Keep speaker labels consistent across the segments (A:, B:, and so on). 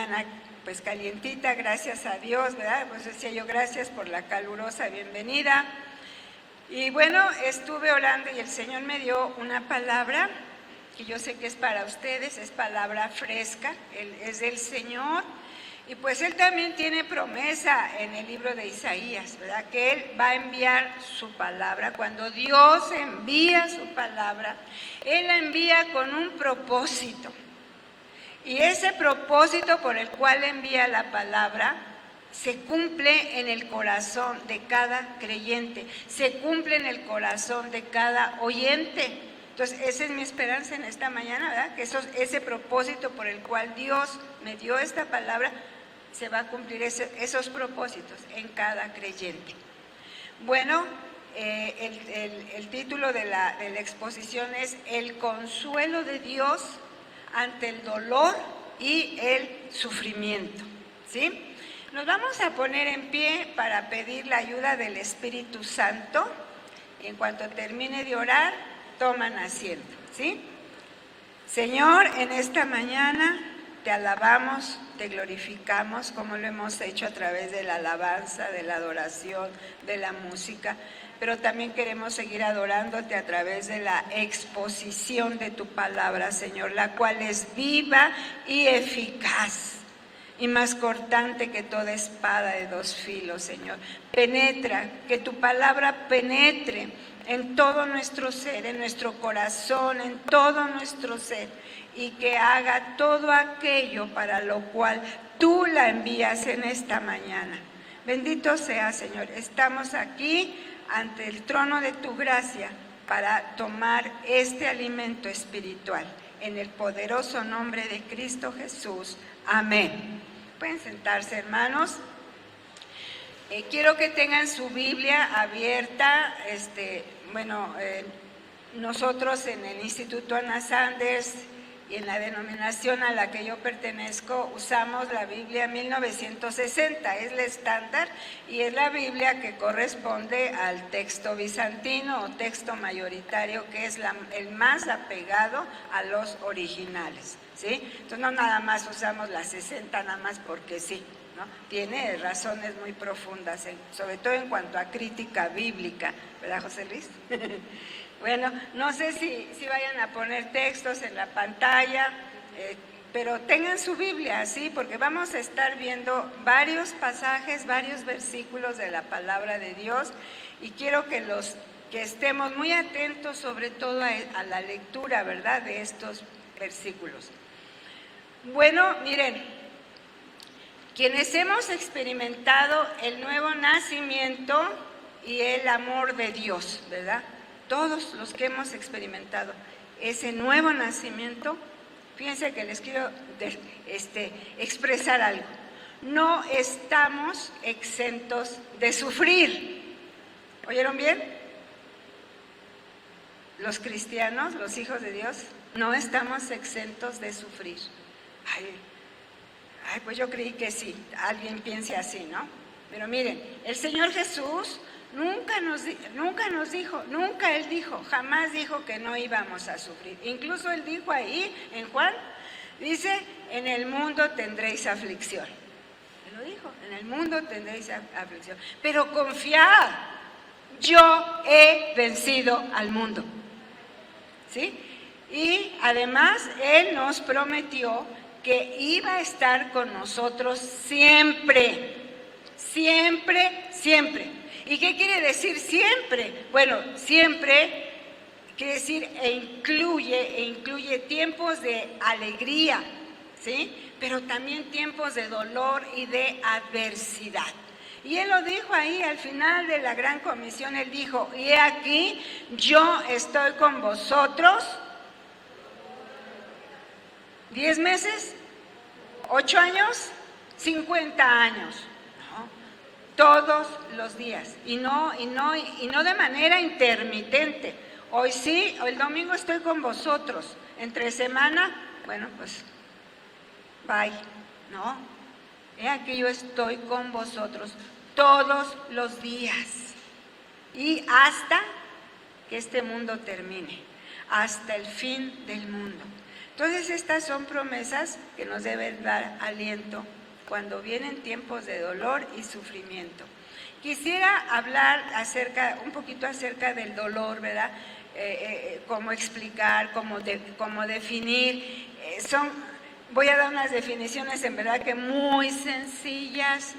A: mañana pues calientita, gracias a Dios, ¿verdad? Pues decía yo, gracias por la calurosa bienvenida. Y bueno, estuve orando y el Señor me dio una palabra que yo sé que es para ustedes, es palabra fresca, es del Señor. Y pues Él también tiene promesa en el libro de Isaías, ¿verdad? Que Él va a enviar su palabra. Cuando Dios envía su palabra, Él la envía con un propósito. Y ese propósito por el cual envía la palabra se cumple en el corazón de cada creyente, se cumple en el corazón de cada oyente. Entonces, esa es mi esperanza en esta mañana, ¿verdad? Que ese propósito por el cual Dios me dio esta palabra, se va a cumplir esos propósitos en cada creyente. Bueno, el título de la exposición es El consuelo de Dios ante el dolor y el sufrimiento, ¿sí? Nos vamos a poner en pie para pedir la ayuda del Espíritu Santo. Y en cuanto termine de orar, toman asiento, ¿sí? Señor, en esta mañana te alabamos, te glorificamos, como lo hemos hecho a través de la alabanza, de la adoración, de la música, pero también queremos seguir adorándote a través de la exposición de tu palabra, Señor, la cual es viva y eficaz y más cortante que toda espada de dos filos, Señor. Penetra, que tu palabra penetre en todo nuestro ser, en nuestro corazón, en todo nuestro ser, y que haga todo aquello para lo cual tú la envías en esta mañana. Bendito sea, Señor. Estamos aquí ante el trono de tu gracia para tomar este alimento espiritual. En el poderoso nombre de Cristo Jesús. Amén. Pueden sentarse, hermanos. Quiero que tengan su Biblia abierta. Nosotros en el Instituto Ana Sanders y en la denominación a la que yo pertenezco usamos la Biblia 1960, es la estándar y es la Biblia que corresponde al texto bizantino o texto mayoritario, que es el más apegado a los originales, ¿sí? Entonces no nada más usamos la 60 nada más porque sí, ¿no? Tiene razones muy profundas, sobre todo en cuanto a crítica bíblica, ¿verdad, José Luis? Bueno, no sé si vayan a poner textos en la pantalla, pero tengan su Biblia, ¿sí? Porque vamos a estar viendo varios pasajes, varios versículos de la palabra de Dios, y quiero que estemos muy atentos sobre todo a la lectura, ¿verdad?, de estos versículos. Bueno, miren, quienes hemos experimentado el nuevo nacimiento y el amor de Dios, ¿verdad?, todos los que hemos experimentado ese nuevo nacimiento, fíjense que les quiero expresar algo. No estamos exentos de sufrir. ¿Oyeron bien? Los cristianos, los hijos de Dios, no estamos exentos de sufrir. Ay, pues yo creí que sí, alguien piense así, ¿no? Pero miren, el Señor Jesús nunca Él dijo, jamás dijo que no íbamos a sufrir. Incluso Él dijo ahí, en Juan, dice, en el mundo tendréis aflicción. Él lo dijo, en el mundo tendréis aflicción. Pero confiad, yo he vencido al mundo. ¿Sí? Y además Él nos prometió que iba a estar con nosotros siempre, siempre, siempre. ¿Y qué quiere decir siempre? Bueno, siempre quiere decir incluye tiempos de alegría, ¿sí? Pero también tiempos de dolor y de adversidad. Y Él lo dijo ahí al final de la Gran Comisión, Él dijo, y he aquí, yo estoy con vosotros, 10 meses, 8 años, 50 años. Todos los días y no de manera intermitente. Hoy sí, el domingo estoy con vosotros. Entre semana, bueno, pues bye, ¿no? He aquí yo estoy con vosotros todos los días y hasta que este mundo termine, hasta el fin del mundo. Entonces estas son promesas que nos deben dar aliento cuando vienen tiempos de dolor y sufrimiento. Quisiera hablar un poquito acerca del dolor, ¿verdad? Cómo explicar, cómo definir. Voy a dar unas definiciones en verdad que muy sencillas,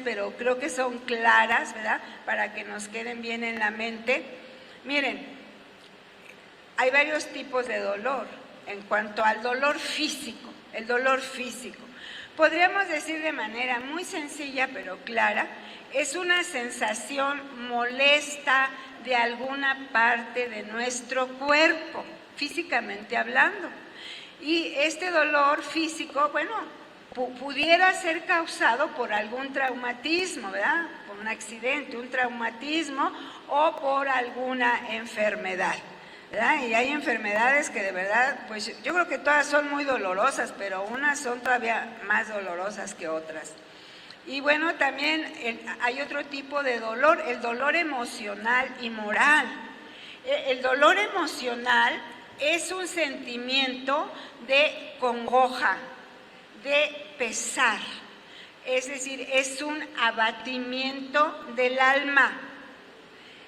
A: pero creo que son claras, ¿verdad? Para que nos queden bien en la mente. Miren, hay varios tipos de dolor. En cuanto al dolor físico, podríamos decir de manera muy sencilla pero clara, es una sensación molesta de alguna parte de nuestro cuerpo, físicamente hablando. Y este dolor físico, bueno, pudiera ser causado por algún traumatismo, ¿verdad? Por un accidente, un traumatismo o por alguna enfermedad, ¿verdad? Y hay enfermedades que de verdad, pues yo creo que todas son muy dolorosas, pero unas son todavía más dolorosas que otras. Y bueno, también hay otro tipo de dolor, el dolor emocional y moral. El dolor emocional es un sentimiento de congoja, de pesar, es decir, es un abatimiento del alma.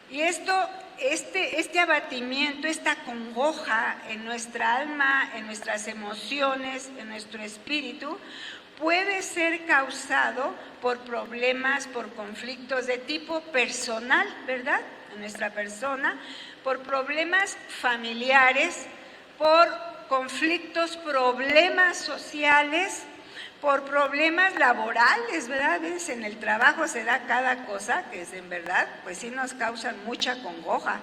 A: Y este abatimiento, esta congoja en nuestra alma, en nuestras emociones, en nuestro espíritu, puede ser causado por problemas, por conflictos de tipo personal, ¿verdad? En nuestra persona, por problemas familiares, por conflictos, problemas sociales, por problemas laborales, ¿verdad? A veces en el trabajo se da cada cosa que es en verdad, pues sí nos causan mucha congoja.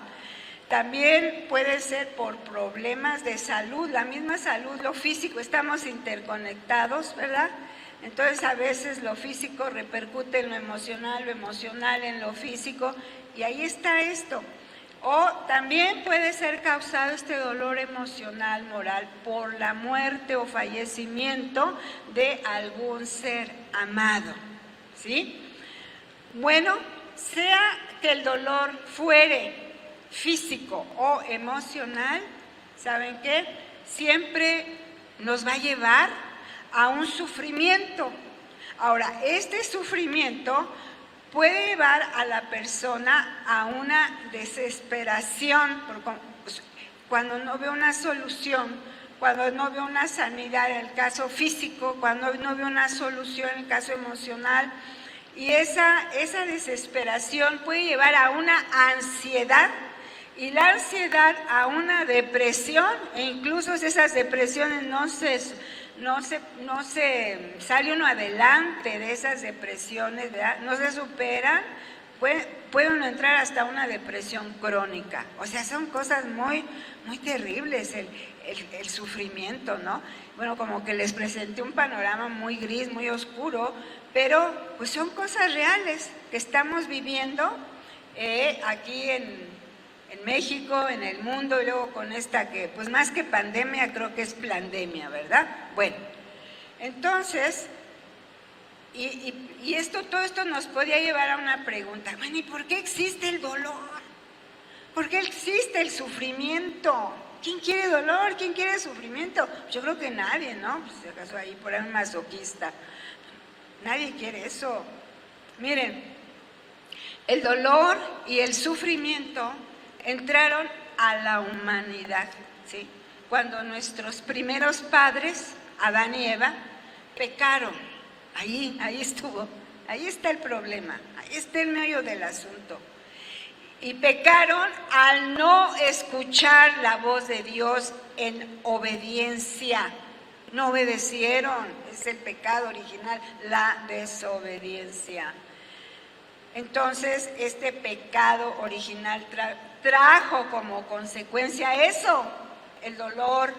A: También puede ser por problemas de salud, la misma salud, lo físico, estamos interconectados, ¿verdad? Entonces a veces lo físico repercute en lo emocional en lo físico, y ahí está esto. O también puede ser causado este dolor emocional, moral, por la muerte o fallecimiento de algún ser amado, ¿sí? Bueno, sea que el dolor fuere físico o emocional, ¿saben qué? Siempre nos va a llevar a un sufrimiento. Ahora, este sufrimiento puede llevar a la persona a una desesperación cuando no ve una solución, cuando no ve una sanidad en el caso físico, cuando no ve una solución en el caso emocional. Y esa desesperación puede llevar a una ansiedad, y la ansiedad a una depresión, e incluso si esas depresiones no se sale uno adelante de esas depresiones, ¿verdad? No se superan, puede uno entrar hasta una depresión crónica. O sea, son cosas muy terribles el sufrimiento, ¿no? Bueno, como que les presenté un panorama muy gris, muy oscuro, pero pues son cosas reales que estamos viviendo aquí en México, en el mundo, y luego con esta que, pues más que pandemia, creo que es plandemia, ¿verdad? Bueno, entonces, todo esto nos podría llevar a una pregunta. Bueno, ¿y por qué existe el dolor? ¿Por qué existe el sufrimiento? ¿Quién quiere dolor? ¿Quién quiere sufrimiento? Yo creo que nadie, ¿no? Pues si acaso ahí por ahí un masoquista. Nadie quiere eso. Miren, el dolor y el sufrimiento entraron a la humanidad, ¿sí? Cuando nuestros primeros padres, Adán y Eva, pecaron. Ahí estuvo, ahí está el problema, ahí está el meollo del asunto. Y pecaron al no escuchar la voz de Dios en obediencia. No obedecieron, es el pecado original, la desobediencia. Entonces, este pecado original trajo como consecuencia eso, el dolor,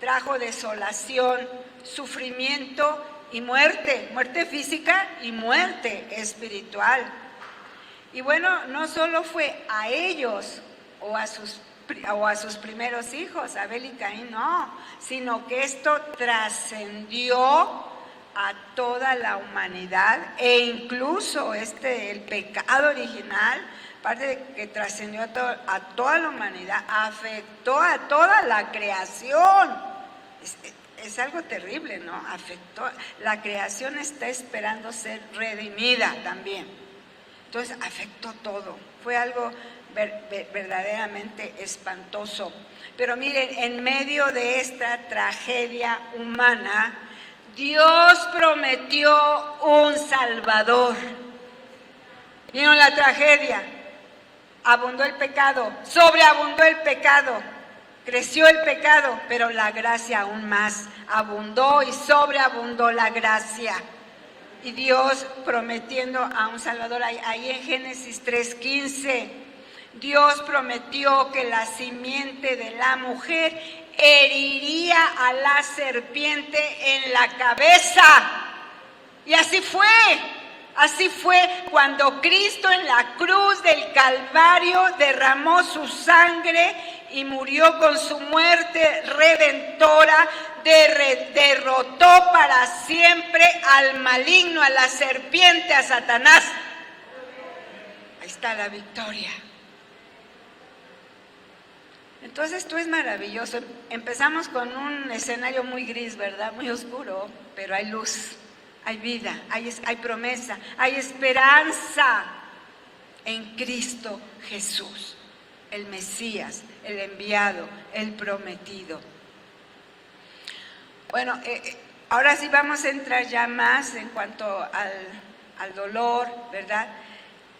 A: trajo desolación, sufrimiento y muerte física y muerte espiritual. Y bueno, no solo fue a ellos o a sus primeros hijos, Abel y Caín, no, sino que esto trascendió a toda la humanidad, e incluso el pecado original, aparte de que trascendió a toda la humanidad, afectó a toda la creación. es algo terrible, ¿no? Afectó, la creación está esperando ser redimida también. Entonces afectó todo, fue algo verdaderamente espantoso. Pero miren, en medio de esta tragedia humana, Dios prometió un Salvador. Vino la tragedia, abundó el pecado, sobreabundó el pecado, creció el pecado, pero la gracia aún más abundó y sobreabundó la gracia. Y Dios prometiendo a un Salvador, ahí en Génesis 3:15, Dios prometió que la simiente de la mujer heriría a la serpiente en la cabeza. Y así fue. Así fue cuando Cristo en la cruz del Calvario derramó su sangre y murió con su muerte redentora, derrotó para siempre al maligno, a la serpiente, a Satanás. Ahí está la victoria. Entonces esto es maravilloso. Empezamos con un escenario muy gris, ¿verdad? Muy oscuro, pero hay luz. Hay vida, hay promesa, hay esperanza en Cristo Jesús, el Mesías, el enviado, el prometido. Bueno, ahora sí vamos a entrar ya más en cuanto al dolor, ¿verdad?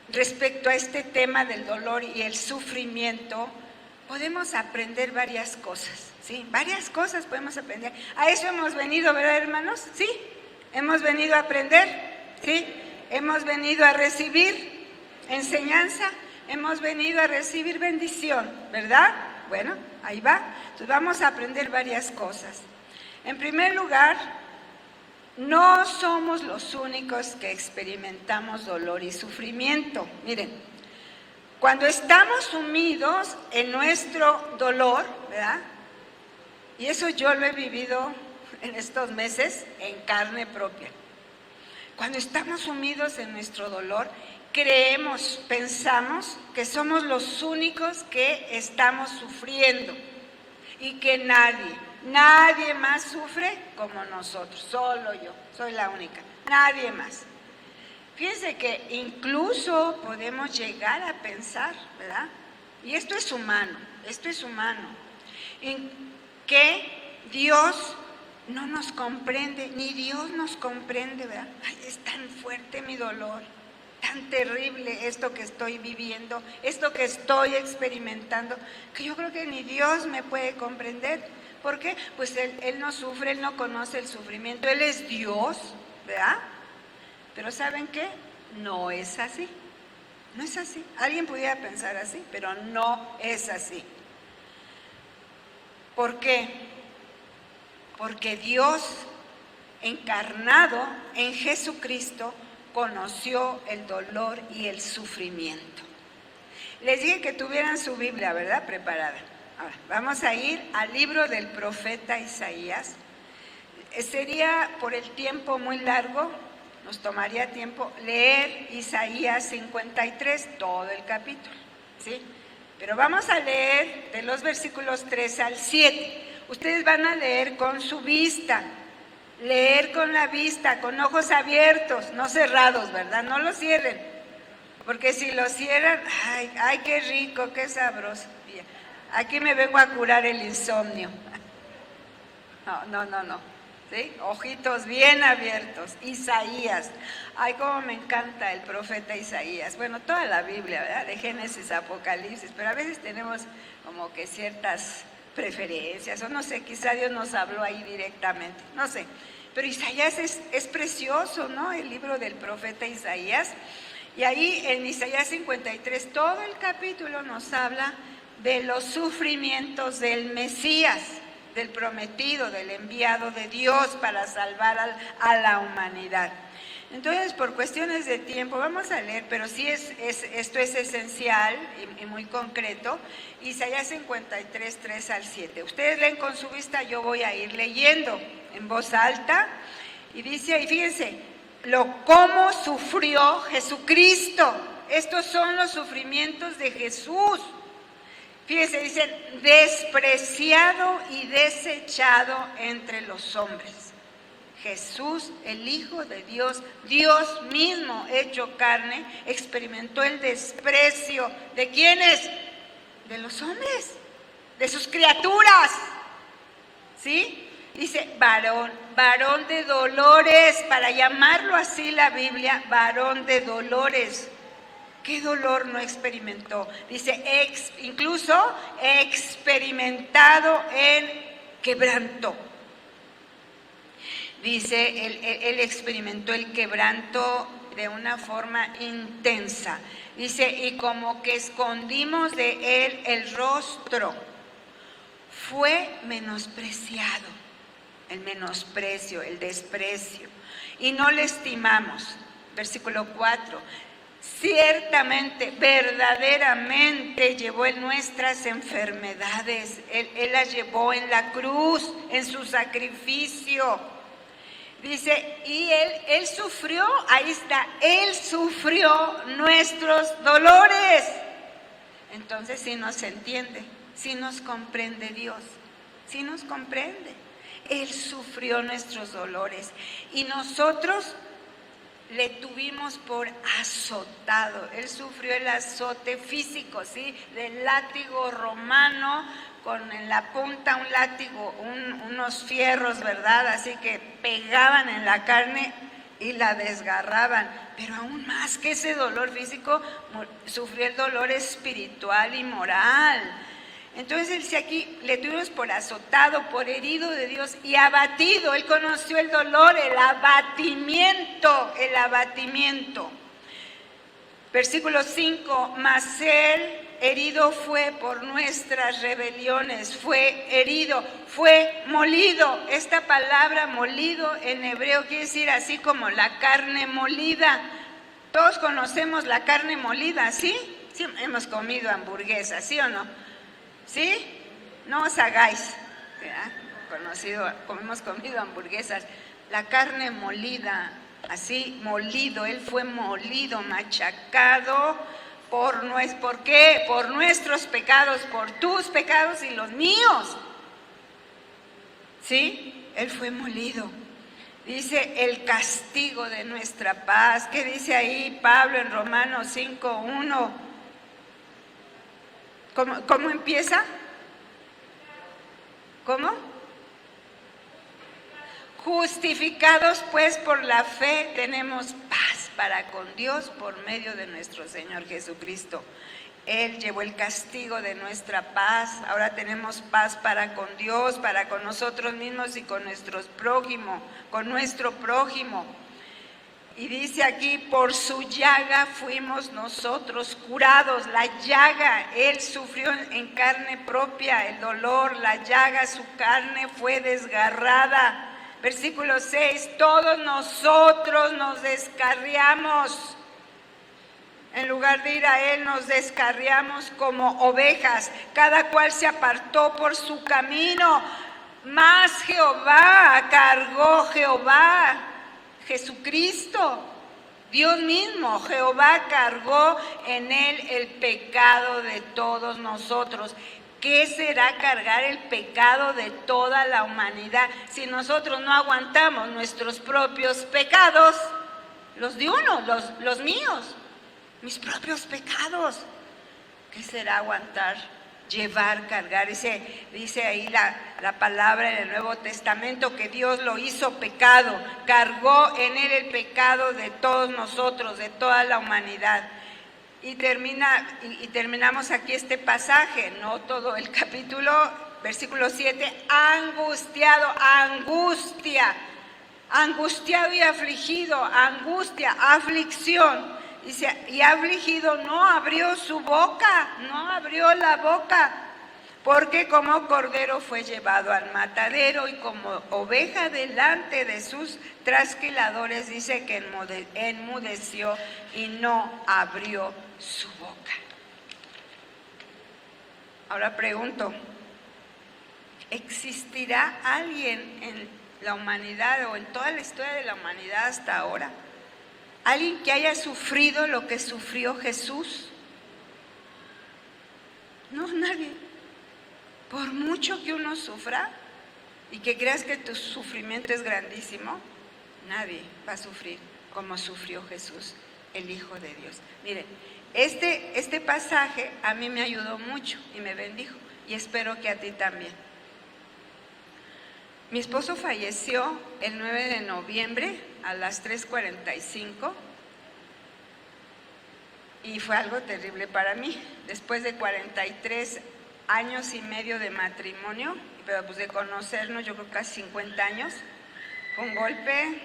A: Respecto a este tema del dolor y el sufrimiento, podemos aprender varias cosas, ¿sí? Varias cosas podemos aprender. A eso hemos venido, ¿verdad, hermanos? ¿Sí? Hemos venido a aprender, ¿sí? Hemos venido a recibir enseñanza, hemos venido a recibir bendición, ¿verdad? Bueno, ahí va. Entonces vamos a aprender varias cosas. En primer lugar, no somos los únicos que experimentamos dolor y sufrimiento. Miren, cuando estamos sumidos en nuestro dolor, ¿verdad? Y eso yo lo he vivido en estos meses en carne propia. Cuando estamos sumidos en nuestro dolor, pensamos que somos los únicos que estamos sufriendo y que nadie más sufre como nosotros, solo yo, soy la única, nadie más. Fíjense que incluso podemos llegar a pensar, ¿verdad? Y esto es humano, que Dios no nos comprende, ni Dios nos comprende, ¿verdad? Ay, es tan fuerte mi dolor, tan terrible esto que estoy viviendo, esto que estoy experimentando, que yo creo que ni Dios me puede comprender. ¿Por qué? Pues Él no sufre, Él no conoce el sufrimiento, Él es Dios, ¿verdad? Pero ¿saben qué? No es así, no es así. Alguien pudiera pensar así, pero no es así. ¿Por qué? Porque Dios encarnado en Jesucristo conoció el dolor y el sufrimiento. Les dije que tuvieran su Biblia, ¿verdad? Preparada. Ahora, vamos a ir al libro del profeta Isaías. Sería por el tiempo muy largo, nos tomaría tiempo leer Isaías 53, todo el capítulo, ¿sí? Pero vamos a leer de los versículos 3 al 7. Ustedes van a leer con su vista, leer con la vista, con ojos abiertos, no cerrados, ¿verdad? No los cierren, porque si los cierran, ay, qué rico, qué sabroso. Aquí me vengo a curar el insomnio. No, ¿sí? Ojitos bien abiertos. Isaías, ay, cómo me encanta el profeta Isaías. Bueno, toda la Biblia, ¿verdad? De Génesis a Apocalipsis, pero a veces tenemos como que ciertas preferencias, o no sé, quizá Dios nos habló ahí directamente, no sé, pero Isaías es precioso, ¿no? El libro del profeta Isaías, y ahí en Isaías 53, todo el capítulo nos habla de los sufrimientos del Mesías, del prometido, del enviado de Dios para salvar a la humanidad. Entonces, por cuestiones de tiempo, vamos a leer, pero sí esto es esencial y muy concreto, Isaías 53, 3 al 7. Ustedes leen con su vista, yo voy a ir leyendo en voz alta, y dice, y fíjense, cómo sufrió Jesucristo. Estos son los sufrimientos de Jesús. Fíjese, dicen, despreciado y desechado entre los hombres. Jesús, el Hijo de Dios, Dios mismo hecho carne, experimentó el desprecio. ¿De quiénes? De los hombres, de sus criaturas. ¿Sí? Dice varón, varón de dolores, para llamarlo así la Biblia, varón de dolores. ¿Qué dolor no experimentó? Dice, incluso experimentado en quebranto. Dice, él experimentó el quebranto de una forma intensa. Dice, y como que escondimos de él el rostro. Fue menospreciado, el menosprecio, el desprecio. Y no le estimamos. Versículo 4. Ciertamente, verdaderamente llevó en nuestras enfermedades. Él las llevó en la cruz, en su sacrificio. Dice, y él sufrió, ahí está, él sufrió nuestros dolores. Entonces sí nos entiende, sí nos comprende Dios, sí nos comprende. Él sufrió nuestros dolores y nosotros le tuvimos por azotado. Él sufrió el azote físico, ¿sí? Del látigo romano, con en la punta un látigo, unos fierros, ¿verdad? Así que pegaban en la carne y la desgarraban. Pero aún más que ese dolor físico, sufrió el dolor espiritual y moral. Entonces él dice aquí, le tuvimos por azotado, por herido de Dios y abatido. Él conoció el dolor, el abatimiento, el abatimiento. Versículo 5, mas él herido fue por nuestras rebeliones, fue herido, fue molido. Esta palabra molido en hebreo quiere decir así como la carne molida. Todos conocemos la carne molida, ¿sí? Sí, hemos comido hamburguesas, ¿sí o no? ¿Sí? No os hagáis. Hemos comido hamburguesas. La carne molida, así molido, él fue molido, machacado. ¿Por qué? Por nuestros pecados, por tus pecados y los míos. ¿Sí? Él fue molido. Dice el castigo de nuestra paz. ¿Qué dice ahí Pablo en Romanos 5:1? ¿Cómo empieza? ¿Cómo? Justificados pues por la fe tenemos paz para con Dios por medio de nuestro Señor Jesucristo. Él llevó el castigo de nuestra paz. Ahora tenemos paz para con Dios, para con nosotros mismos y con nuestro prójimo. Y dice aquí, por su llaga fuimos nosotros curados. La llaga, él sufrió en carne propia el dolor, la llaga, su carne fue desgarrada. Versículo 6, todos nosotros nos descarriamos. En lugar de ir a él, nos descarriamos como ovejas. Cada cual se apartó por su camino. Mas Jehová cargó, Jesucristo, Dios mismo, Jehová cargó en él el pecado de todos nosotros. ¿Qué será cargar el pecado de toda la humanidad si nosotros no aguantamos nuestros propios pecados? Los de uno, los míos, mis propios pecados. ¿Qué será aguantar, llevar, cargar? Dice ahí la palabra en el Nuevo Testamento que Dios lo hizo pecado, cargó en él el pecado de todos nosotros, de toda la humanidad. Y terminamos aquí este pasaje, no todo el capítulo, versículo 7, angustiado y afligido, angustia, aflicción. Dice, y afligido no abrió su boca, no abrió la boca, porque como cordero fue llevado al matadero y como oveja delante de sus trasquiladores, dice que enmudeció y no abrió su boca. Ahora pregunto, ¿existirá alguien en la humanidad o en toda la historia de la humanidad hasta ahora? ¿Alguien que haya sufrido lo que sufrió Jesús? No, nadie. Por mucho que uno sufra y que creas que tu sufrimiento es grandísimo, nadie va a sufrir como sufrió Jesús, el Hijo de Dios. Miren, este pasaje a mí me ayudó mucho y me bendijo, y espero que a ti también. Mi esposo falleció el 9 de noviembre a las 3:45 y fue algo terrible para mí. Después de 43 años y medio de matrimonio, pero pues de conocernos, yo creo casi 50 años, fue un golpe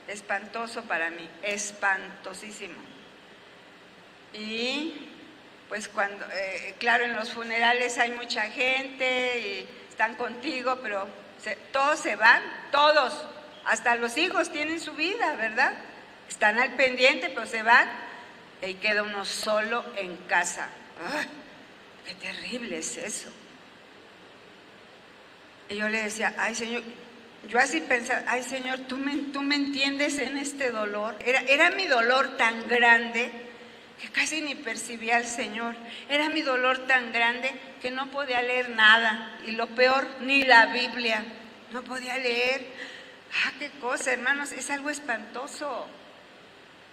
A: espantoso para mí, espantosísimo. Y pues cuando, claro, en los funerales hay mucha gente y están contigo, pero todos se van, todos, hasta los hijos tienen su vida, ¿verdad? Están al pendiente, pero se van y queda uno solo en casa. ¡Ay, qué terrible es eso! Y yo le decía, ay Señor, yo así pensaba, ay Señor, tú me entiendes en este dolor. Era mi dolor tan grande que casi ni percibía al Señor. Era mi dolor tan grande que no podía leer nada. Y lo peor, ni la Biblia. No podía leer. Ah, qué cosa, hermanos, es algo espantoso.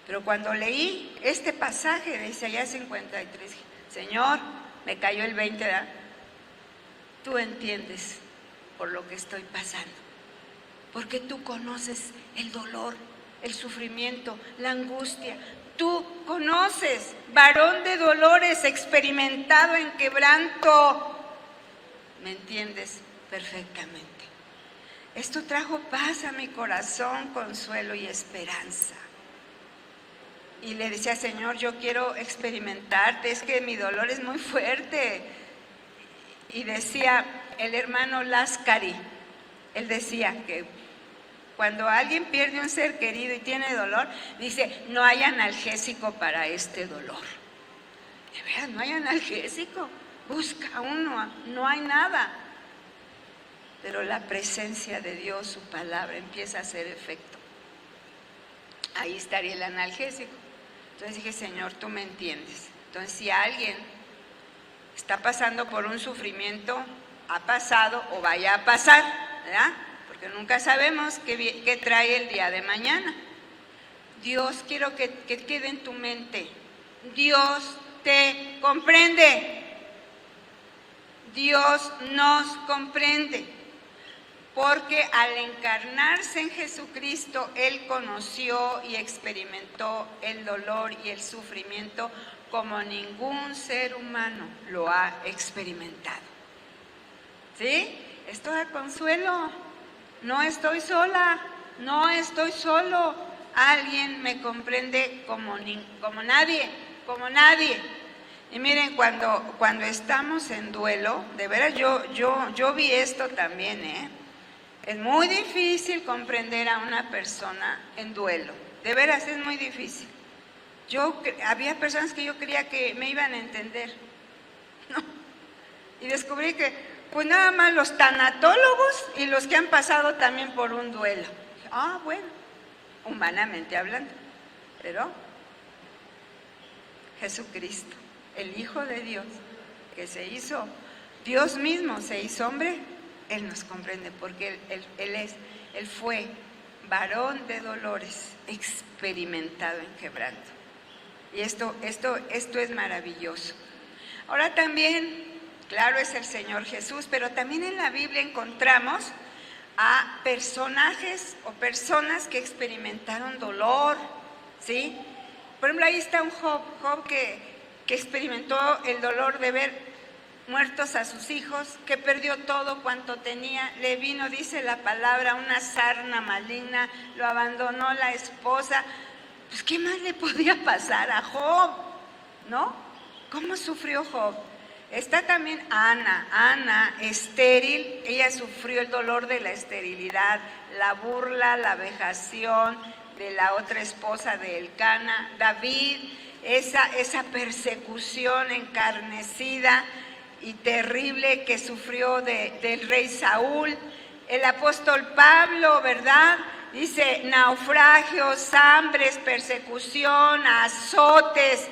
A: Pero cuando leí este pasaje de Isaías 53, Señor, me cayó el 20, ¿verdad? Tú entiendes por lo que estoy pasando. Porque tú conoces el dolor, el sufrimiento, la angustia. Tú conoces, varón de dolores, experimentado en quebranto. ¿Me entiendes? Perfectamente. Esto trajo paz a mi corazón, consuelo y esperanza. Y le decía, Señor, yo quiero experimentarte, es que mi dolor es muy fuerte. Y decía el hermano Lascari, él decía que cuando alguien pierde un ser querido y tiene dolor, dice, no hay analgésico para este dolor. De verdad, no hay analgésico. Busca uno, no hay nada. Pero la presencia de Dios, su palabra, empieza a hacer efecto. Ahí estaría el analgésico. Entonces dije, Señor, tú me entiendes. Entonces, si alguien está pasando por un sufrimiento, ha pasado o vaya a pasar, ¿verdad? Porque nunca sabemos qué trae el día de mañana. Dios, quiero que quede en tu mente, Dios te comprende. Dios nos comprende. Porque al encarnarse en Jesucristo, Él conoció y experimentó el dolor y el sufrimiento como ningún ser humano lo ha experimentado. ¿Sí? Esto da consuelo. No estoy sola, no estoy solo. Alguien me comprende como nadie, como nadie. Y miren, cuando estamos en duelo, de veras yo vi esto también, ¿eh? Es muy difícil comprender a una persona en duelo. De veras, es muy difícil. Había personas que yo creía que me iban a entender. No. Y descubrí que, pues nada más los tanatólogos y los que han pasado también por un duelo. Ah, bueno, humanamente hablando. Pero Jesucristo, el Hijo de Dios, que se hizo, Dios mismo se hizo hombre, Él nos comprende porque Él fue varón de dolores, experimentado en quebranto. Y esto es maravilloso. Ahora también, claro, es el Señor Jesús, pero también en la Biblia encontramos a personajes o personas que experimentaron dolor, ¿sí? Por ejemplo, ahí está un Job que experimentó el dolor de ver muertos a sus hijos, que perdió todo cuanto tenía, le vino, dice la palabra, una sarna maligna, lo abandonó la esposa. Pues ¿qué más le podía pasar a Job? ¿No? ¿Cómo sufrió Job? Está también Ana, estéril, ella sufrió el dolor de la esterilidad, la burla, la vejación de la otra esposa de Elcana. David, esa persecución encarnecida y terrible que sufrió del rey Saúl. El apóstol Pablo, ¿verdad? Dice, naufragios, hambres, persecución, azotes.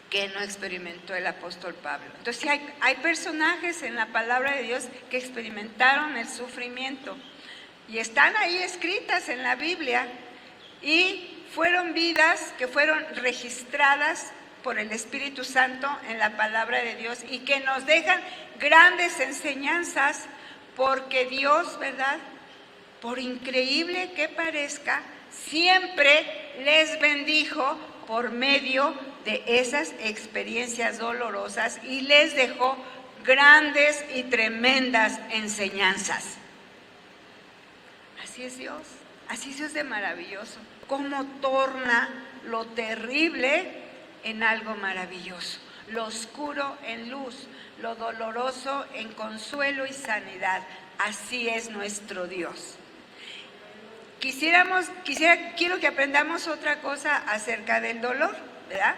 A: que no experimentó el apóstol Pablo. Entonces hay personajes en la palabra de Dios que experimentaron el sufrimiento y están ahí escritas en la Biblia y fueron vidas que fueron registradas por el Espíritu Santo en la palabra de Dios y que nos dejan grandes enseñanzas porque Dios, ¿verdad? Por increíble que parezca, siempre les bendijo por medio de esas experiencias dolorosas y les dejó grandes y tremendas enseñanzas. Así es Dios, así es Dios de maravilloso. Cómo torna lo terrible en algo maravilloso, lo oscuro en luz, lo doloroso en consuelo y sanidad. Así es nuestro Dios. Quiero que aprendamos otra cosa acerca del dolor, ¿verdad?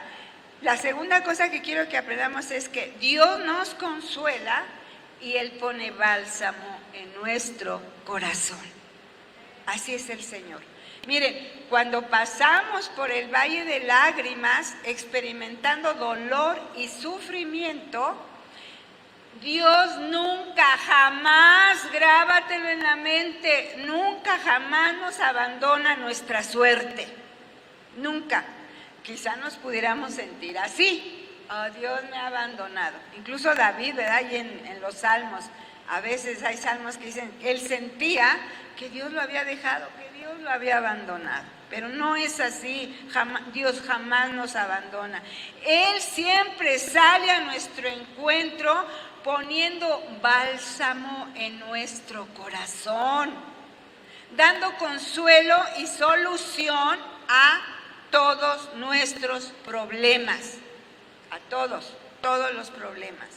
A: La segunda cosa que quiero que aprendamos es que Dios nos consuela y Él pone bálsamo en nuestro corazón. Así es el Señor. Miren, cuando pasamos por el valle de lágrimas, experimentando dolor y sufrimiento, Dios nunca, jamás, grábatelo en la mente, nunca, jamás nos abandona nuestra suerte. Nunca. Quizá nos pudiéramos sentir así. Oh, Dios me ha abandonado. Incluso David, ¿verdad? Y en los salmos, a veces hay salmos que dicen, él sentía que Dios lo había dejado, que Dios lo había abandonado. Pero no es así, Dios jamás nos abandona. Él siempre sale a nuestro encuentro poniendo bálsamo en nuestro corazón, dando consuelo y solución a todos nuestros problemas, a todos los problemas.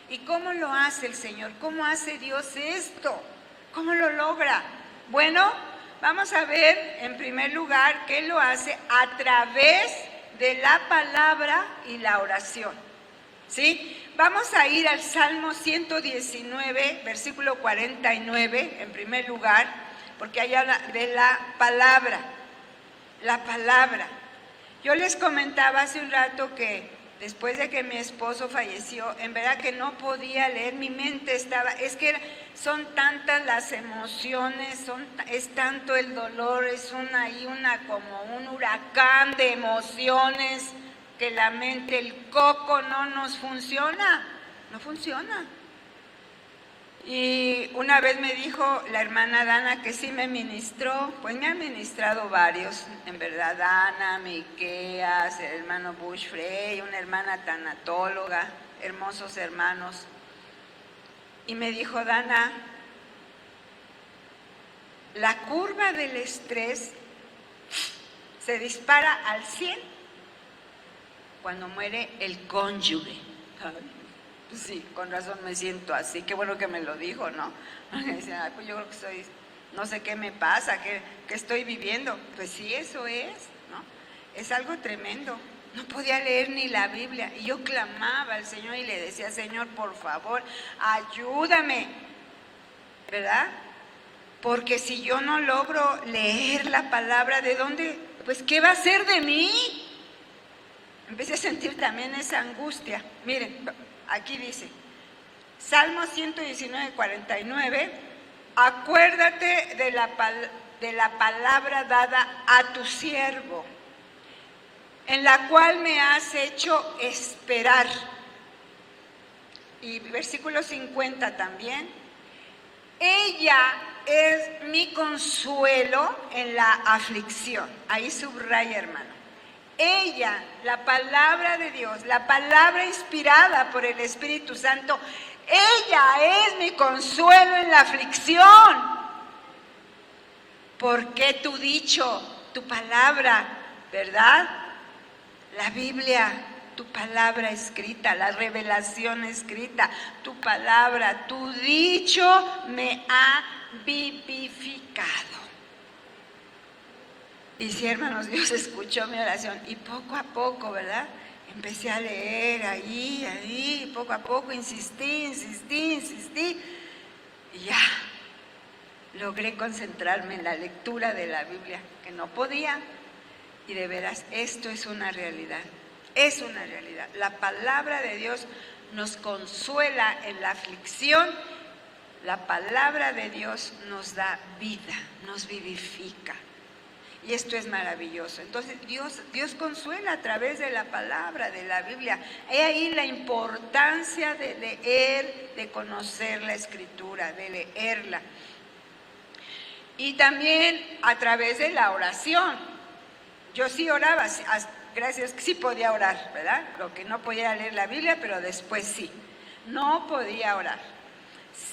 A: ¿Y cómo lo hace el Señor? ¿Cómo hace Dios esto? ¿Cómo lo logra? Bueno, vamos a ver en primer lugar que Él lo hace a través de la palabra y la oración. ¿Sí? Vamos a ir al Salmo 119, versículo 49, en primer lugar, porque ahí habla de la palabra. La palabra. Yo les comentaba hace un rato que después de que mi esposo falleció, en verdad que no podía leer, mi mente estaba, es que son tantas las emociones, es tanto el dolor, es como un huracán de emociones, que la mente, el coco no nos funciona, no funciona. Y una vez me dijo la hermana Dana que sí me ministró, pues me ha ministrado varios, en verdad, Dana, Miqueas, el hermano Bush Frey, una hermana tanatóloga, hermosos hermanos. Y me dijo, Dana, la curva del estrés se dispara al 100 cuando muere el cónyuge. Pues sí, con razón me siento así, qué bueno que me lo dijo, ¿no? Pues yo creo que no sé qué me pasa, qué estoy viviendo. Pues sí, eso es, ¿no? Es algo tremendo. No podía leer ni la Biblia y yo clamaba al Señor y le decía, Señor, por favor, ayúdame, ¿verdad? Porque si yo no logro leer la palabra, ¿de dónde? Pues, ¿qué va a ser de mí? Empecé a sentir también esa angustia. Miren, aquí dice, Salmo 119, 49, acuérdate de la palabra dada a tu siervo, en la cual me has hecho esperar. Y versículo 50 también, ella es mi consuelo en la aflicción. Ahí subraya, hermano. Ella, la palabra de Dios, la palabra inspirada por el Espíritu Santo, ella es mi consuelo en la aflicción. Porque tu dicho, tu palabra, ¿verdad? La Biblia, tu palabra escrita, la revelación escrita, tu palabra, tu dicho me ha vivificado. Y sí, hermanos, Dios escuchó mi oración y poco a poco, ¿verdad? Empecé a leer ahí, poco a poco, insistí, y ya logré concentrarme en la lectura de la Biblia, que no podía, y de veras, esto es una realidad. Es una realidad. La palabra de Dios nos consuela en la aflicción. La palabra de Dios nos da vida, nos vivifica. Y esto es maravilloso. Entonces Dios consuela a través de la palabra, de la Biblia. He ahí la importancia de leer, de conocer la Escritura, de leerla. Y también a través de la oración. Yo sí oraba, gracias, sí podía orar, ¿verdad? Lo que no podía leer la Biblia, pero después sí. No podía orar.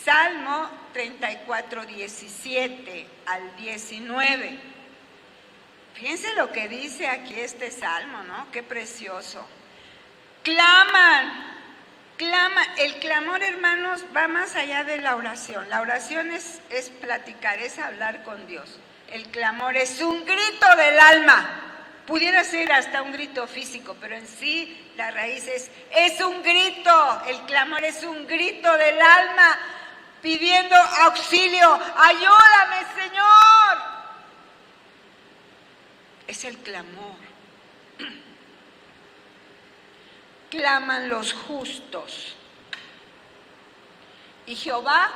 A: Salmo 34, 17 al 19. Fíjense lo que dice aquí este salmo, ¿no? Qué precioso. Claman. El clamor, hermanos, va más allá de la oración. La oración es platicar, es hablar con Dios. El clamor es un grito del alma. Pudiera ser hasta un grito físico, pero en sí la raíz es un grito. El clamor es un grito del alma pidiendo auxilio. ¡Ayúdame, Señor! Es el clamor. Claman los justos. Y Jehová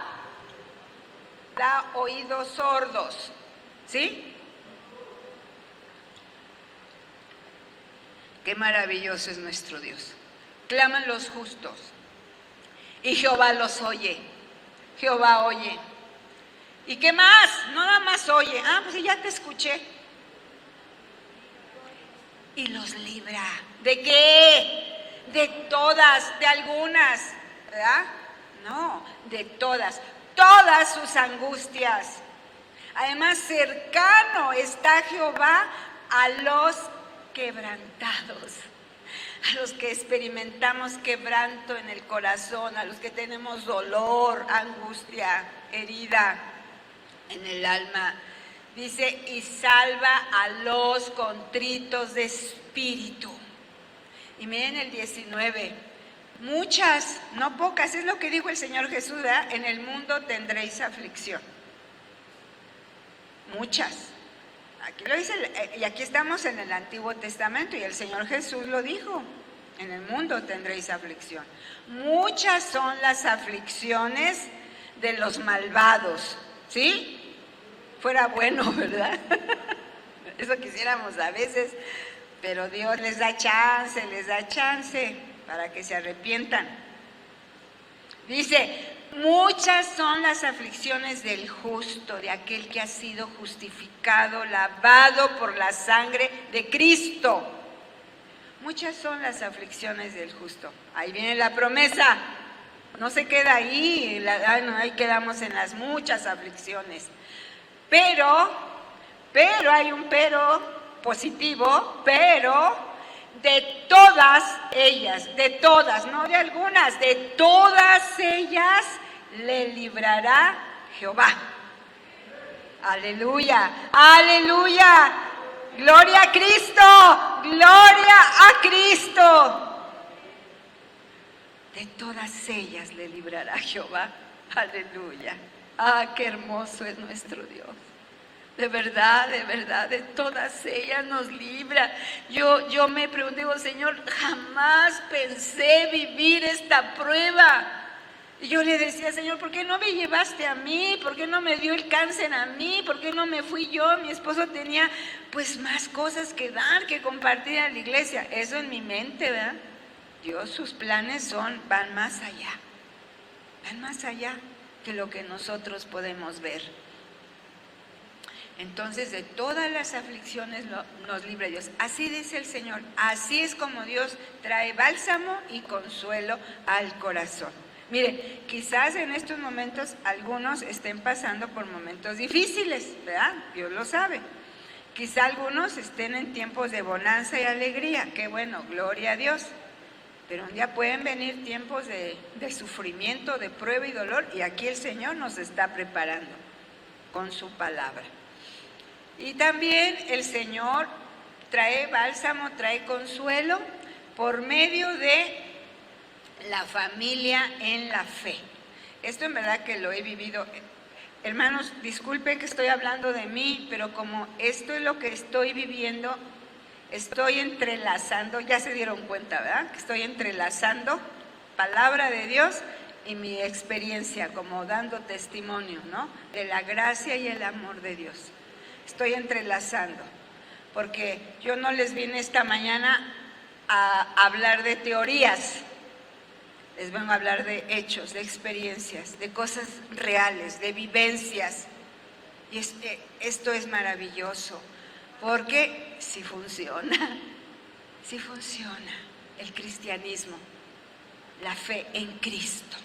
A: da oídos sordos. ¿Sí? Qué maravilloso es nuestro Dios. Claman los justos. Y Jehová los oye. Jehová oye. ¿Y qué más? No nada más oye. Pues ya te escuché. Y los libra. ¿De qué? De todas, de algunas, ¿verdad? No, de todas. Todas sus angustias. Además, cercano está Jehová a los quebrantados, a los que experimentamos quebranto en el corazón, a los que tenemos dolor, angustia, herida en el alma. Dice, y salva a los contritos de espíritu. Y miren el 19, muchas, no pocas, es lo que dijo el Señor Jesús, ¿verdad? En el mundo tendréis aflicción. Muchas. Aquí lo dice, y aquí estamos en el Antiguo Testamento, y el Señor Jesús lo dijo, en el mundo tendréis aflicción. Muchas son las aflicciones de los malvados, ¿sí? Fuera bueno, ¿verdad? Eso quisiéramos a veces, pero Dios les da chance para que se arrepientan. Dice, muchas son las aflicciones del justo, de aquel que ha sido justificado, lavado por la sangre de Cristo. Muchas son las aflicciones del justo. Ahí viene la promesa. No se queda ahí, ahí quedamos en las muchas aflicciones. Pero hay un pero positivo, pero de todas ellas, de todas, no de algunas, de todas ellas le librará Jehová. Aleluya, aleluya, gloria a Cristo, gloria a Cristo. De todas ellas le librará Jehová, aleluya. Qué hermoso es nuestro Dios. De verdad, de todas ellas nos libra. Yo me pregunto, digo, Señor, jamás pensé vivir esta prueba. Y yo le decía, Señor, ¿por qué no me llevaste a mí? ¿Por qué no me dio el cáncer a mí? ¿Por qué no me fui yo? Mi esposo tenía pues más cosas que dar, que compartir a la iglesia. Eso en mi mente, ¿verdad? Dios, sus planes van más allá que lo que nosotros podemos ver. Entonces, de todas las aflicciones nos libre Dios. Así dice el Señor, así es como Dios trae bálsamo y consuelo al corazón. Mire, quizás en estos momentos algunos estén pasando por momentos difíciles, ¿verdad? Dios lo sabe. Quizá algunos estén en tiempos de bonanza y alegría, qué bueno, gloria a Dios. Pero un día pueden venir tiempos de sufrimiento, de prueba y dolor, y aquí el Señor nos está preparando con su palabra. Y también el Señor trae bálsamo, trae consuelo por medio de la familia en la fe. Esto en verdad que lo he vivido. Hermanos, disculpen que estoy hablando de mí, pero como esto es lo que estoy viviendo, Estoy entrelazando, ya se dieron cuenta, ¿verdad? Que estoy entrelazando palabra de Dios y mi experiencia, como dando testimonio, ¿no? De la gracia y el amor de Dios. Estoy entrelazando, porque yo no les vine esta mañana a hablar de teorías, les vengo a hablar de hechos, de experiencias, de cosas reales, de vivencias. Y esto es maravilloso, porque sí funciona el cristianismo, la fe en Cristo.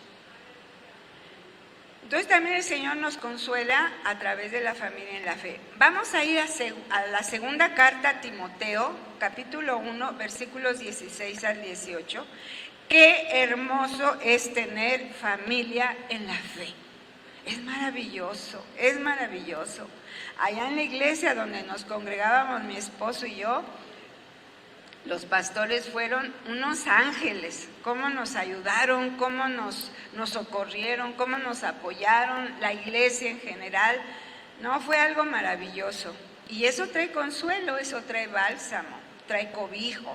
A: Entonces también el Señor nos consuela a través de la familia en la fe. Vamos a ir a la segunda carta a Timoteo, capítulo 1, versículos 16 al 18. Qué hermoso es tener familia en la fe. Es maravilloso, es maravilloso. Allá en la iglesia donde nos congregábamos mi esposo y yo, los pastores fueron unos ángeles. Cómo nos ayudaron, cómo nos socorrieron, cómo nos apoyaron, la iglesia en general. No, fue algo maravilloso. Y eso trae consuelo, eso trae bálsamo, trae cobijo.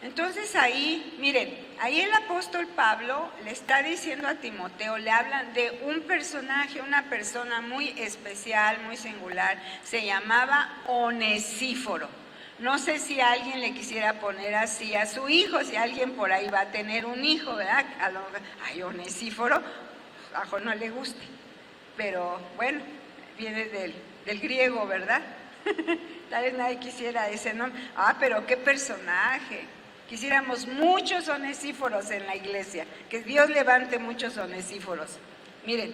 A: Entonces ahí, miren, ahí el apóstol Pablo le está diciendo a Timoteo, le hablan de un personaje, una persona muy especial, muy singular, se llamaba Onesíforo. No sé si alguien le quisiera poner así a su hijo, si alguien por ahí va a tener un hijo, ¿verdad? A lo mejor, ay, Onesíforo, a Juan no le guste, pero bueno, viene del griego, ¿verdad? Tal vez nadie quisiera ese nombre. Ah, pero qué personaje. Quisiéramos muchos Onesíforos en la iglesia, que Dios levante muchos Onesíforos. Miren,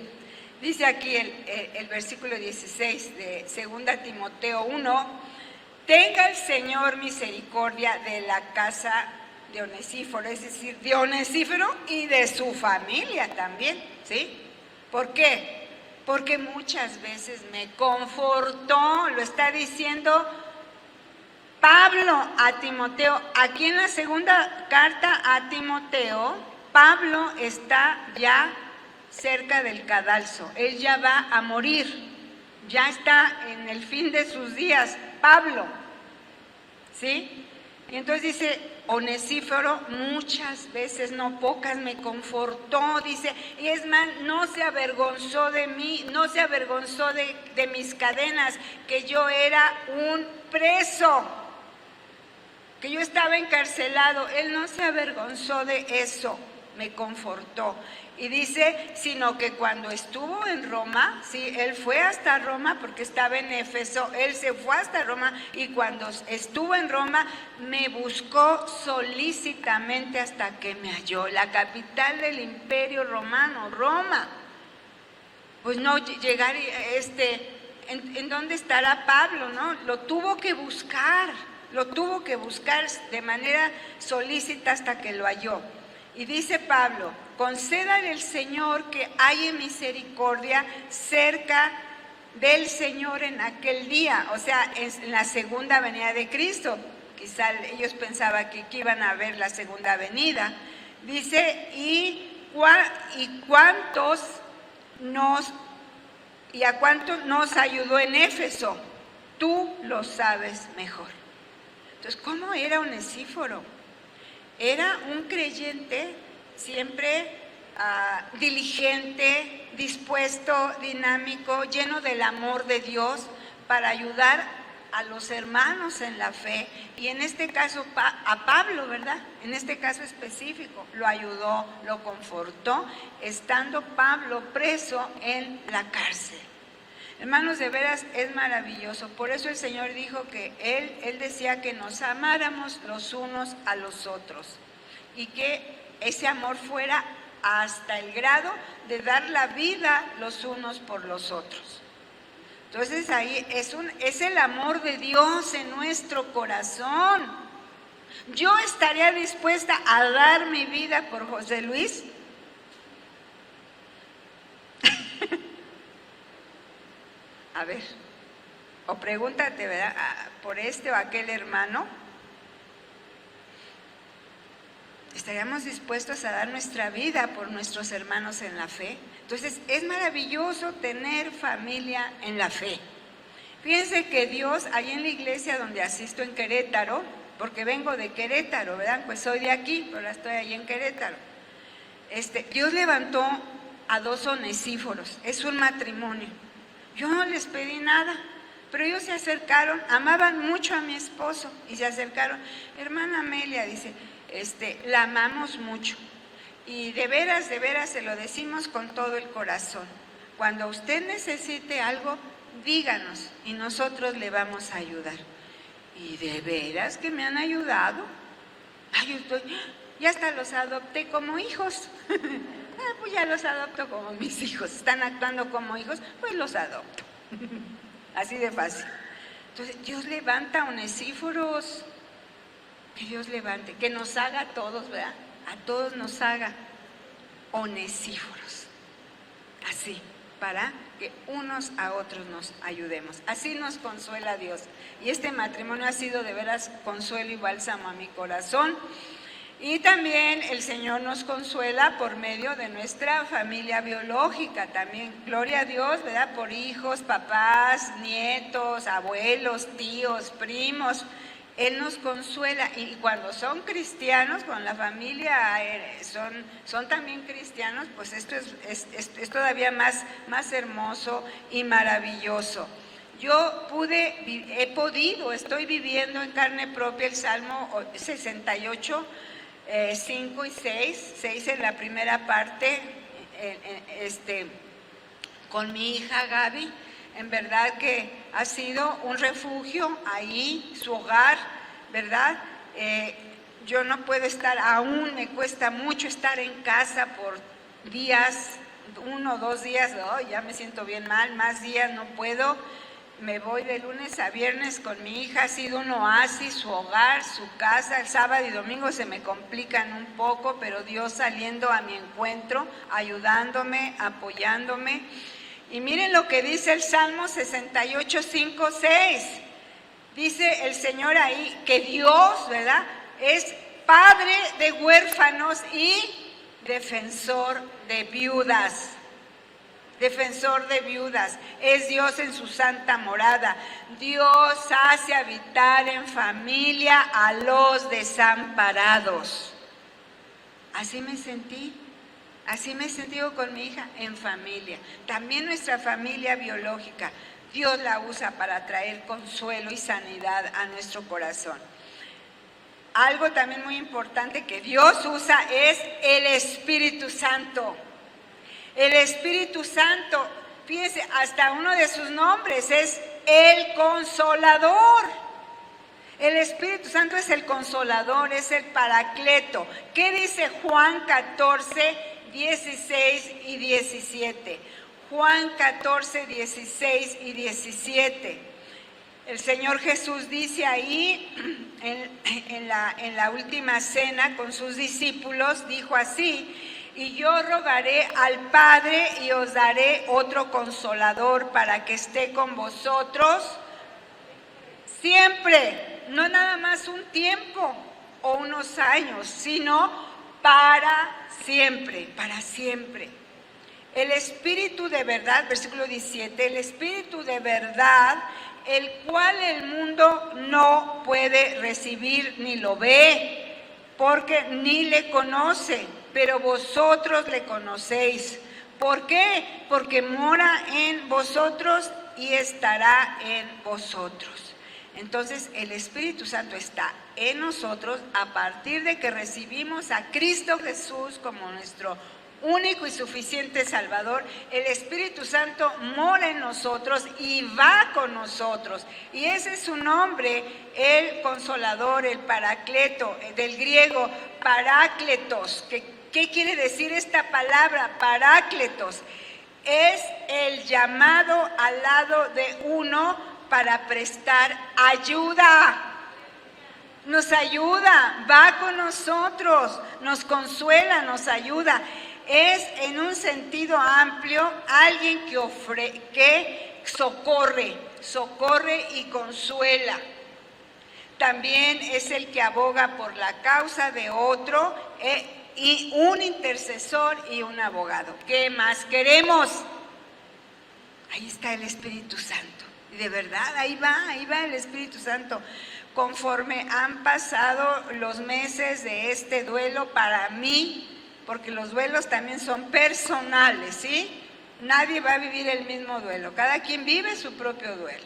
A: dice aquí el versículo 16 de 2 Timoteo 1, tenga el Señor misericordia de la casa de Onesíforo, es decir, de Onesíforo y de su familia también, ¿sí? ¿Por qué? Porque muchas veces me confortó, lo está diciendo Pablo a Timoteo. Aquí en la segunda carta a Timoteo, Pablo está ya cerca del cadalso, él ya va a morir, ya está en el fin de sus días, Pablo, ¿sí? Y entonces dice, Onesíforo muchas veces, no pocas, me confortó, dice, y es más, no se avergonzó de mí, no se avergonzó de mis cadenas, que yo era un preso, que yo estaba encarcelado, él no se avergonzó de eso, me confortó. Y dice, sino que cuando estuvo en Roma, sí, él fue hasta Roma porque estaba en Éfeso, él se fue hasta Roma y cuando estuvo en Roma me buscó solícitamente hasta que me halló, la capital del Imperio Romano, Roma. Pues no llegar, ¿en dónde estará Pablo, no? Lo tuvo que buscar de manera solícita hasta que lo halló. Y dice Pablo, concédale el Señor que haya misericordia cerca del Señor en aquel día, o sea, en la segunda venida de Cristo. Quizá ellos pensaban que iban a ver la segunda venida. Dice, a cuántos nos ayudó en Éfeso, tú lo sabes mejor. Entonces, ¿cómo era Onesíforo? Era un creyente siempre diligente, dispuesto, dinámico, lleno del amor de Dios para ayudar a los hermanos en la fe. Y en este caso a Pablo, ¿verdad? En este caso específico, lo ayudó, lo confortó, estando Pablo preso en la cárcel. Hermanos, de veras es maravilloso. Por eso el Señor dijo que Él decía que nos amáramos los unos a los otros y que ese amor fuera hasta el grado de dar la vida los unos por los otros. Entonces ahí es el amor de Dios en nuestro corazón. Yo estaría dispuesta a dar mi vida por José Luis. A ver, o pregúntate, ¿verdad? Por este o aquel hermano. ¿Estaríamos dispuestos a dar nuestra vida por nuestros hermanos en la fe? Entonces, es maravilloso tener familia en la fe. Fíjense que Dios, ahí en la iglesia donde asisto en Querétaro, porque vengo de Querétaro, ¿verdad? Pues soy de aquí, pero ahora estoy ahí en Querétaro. Dios levantó a 2 onesíforos, es un matrimonio. Yo no les pedí nada, pero ellos se acercaron, amaban mucho a mi esposo y se acercaron. Hermana Amelia, dice, la amamos mucho y de veras se lo decimos con todo el corazón. Cuando usted necesite algo, díganos y nosotros le vamos a ayudar. Y de veras que me han ayudado. Ay, ya hasta los adopté como hijos. Pues ya los adopto como mis hijos. Están actuando como hijos, pues los adopto. Así de fácil. Entonces, Dios levanta onesíforos. Que Dios levante, que nos haga a todos, ¿verdad? A todos nos haga onesíforos. Así, para que unos a otros nos ayudemos. Así nos consuela Dios. Y este matrimonio ha sido de veras consuelo y bálsamo a mi corazón. Y también el Señor nos consuela por medio de nuestra familia biológica. También, gloria a Dios, ¿verdad? Por hijos, papás, nietos, abuelos, tíos, primos. Él nos consuela, y cuando son cristianos, cuando la familia son también cristianos, pues esto es todavía más hermoso y maravilloso. Yo estoy viviendo en carne propia el Salmo 68, 5 y 6 en la primera parte, con mi hija Gaby. En verdad que ha sido un refugio ahí, su hogar, ¿verdad? Yo no puedo estar, aún me cuesta mucho estar en casa por días, 1 o 2 días, ya me siento bien mal, más días no puedo. Me voy de lunes a viernes con mi hija, ha sido un oasis, su hogar, su casa. El sábado y domingo se me complican un poco, pero Dios saliendo a mi encuentro, ayudándome, apoyándome. Y miren lo que dice el Salmo 68, 5, 6. Dice el Señor ahí que Dios, ¿verdad?, es padre de huérfanos y defensor de viudas. Defensor de viudas. Es Dios en su santa morada. Dios hace habitar en familia a los desamparados. Así me sentí. Así me he sentido con mi hija, en familia. También nuestra familia biológica, Dios la usa para traer consuelo y sanidad a nuestro corazón. Algo también muy importante que Dios usa es el Espíritu Santo. El Espíritu Santo, fíjense, hasta uno de sus nombres es el Consolador. El Espíritu Santo es el Consolador, es el Paracleto. ¿Qué dice Juan 14, 16 y 17? Juan 14, 16 y 17. El Señor Jesús dice ahí, en la última cena con sus discípulos, dijo así: y yo rogaré al Padre y os daré otro Consolador para que esté con vosotros siempre, no nada más un tiempo o unos años, sino para siempre, para siempre. El Espíritu de verdad, versículo 17, el Espíritu de verdad, el cual el mundo no puede recibir ni lo ve, porque ni le conoce, pero vosotros le conocéis. ¿Por qué? Porque mora en vosotros y estará en vosotros. Entonces el Espíritu Santo está en nosotros a partir de que recibimos a Cristo Jesús como nuestro único y suficiente Salvador. El Espíritu Santo mora en nosotros y va con nosotros. Y ese es su nombre, el Consolador, el Paracleto, del griego parácletos. ¿Qué quiere decir esta palabra, parácletos? Es el llamado al lado de uno para prestar ayuda. Nos ayuda, va con nosotros, nos consuela, nos ayuda. Es en un sentido amplio alguien que socorre y consuela. También es el que aboga por la causa de otro, y un intercesor y un abogado. ¿Qué más queremos? Ahí está el Espíritu Santo. Y de verdad, ahí va el Espíritu Santo. Conforme han pasado los meses de este duelo para mí, porque los duelos también son personales, ¿sí? Nadie va a vivir el mismo duelo, cada quien vive su propio duelo.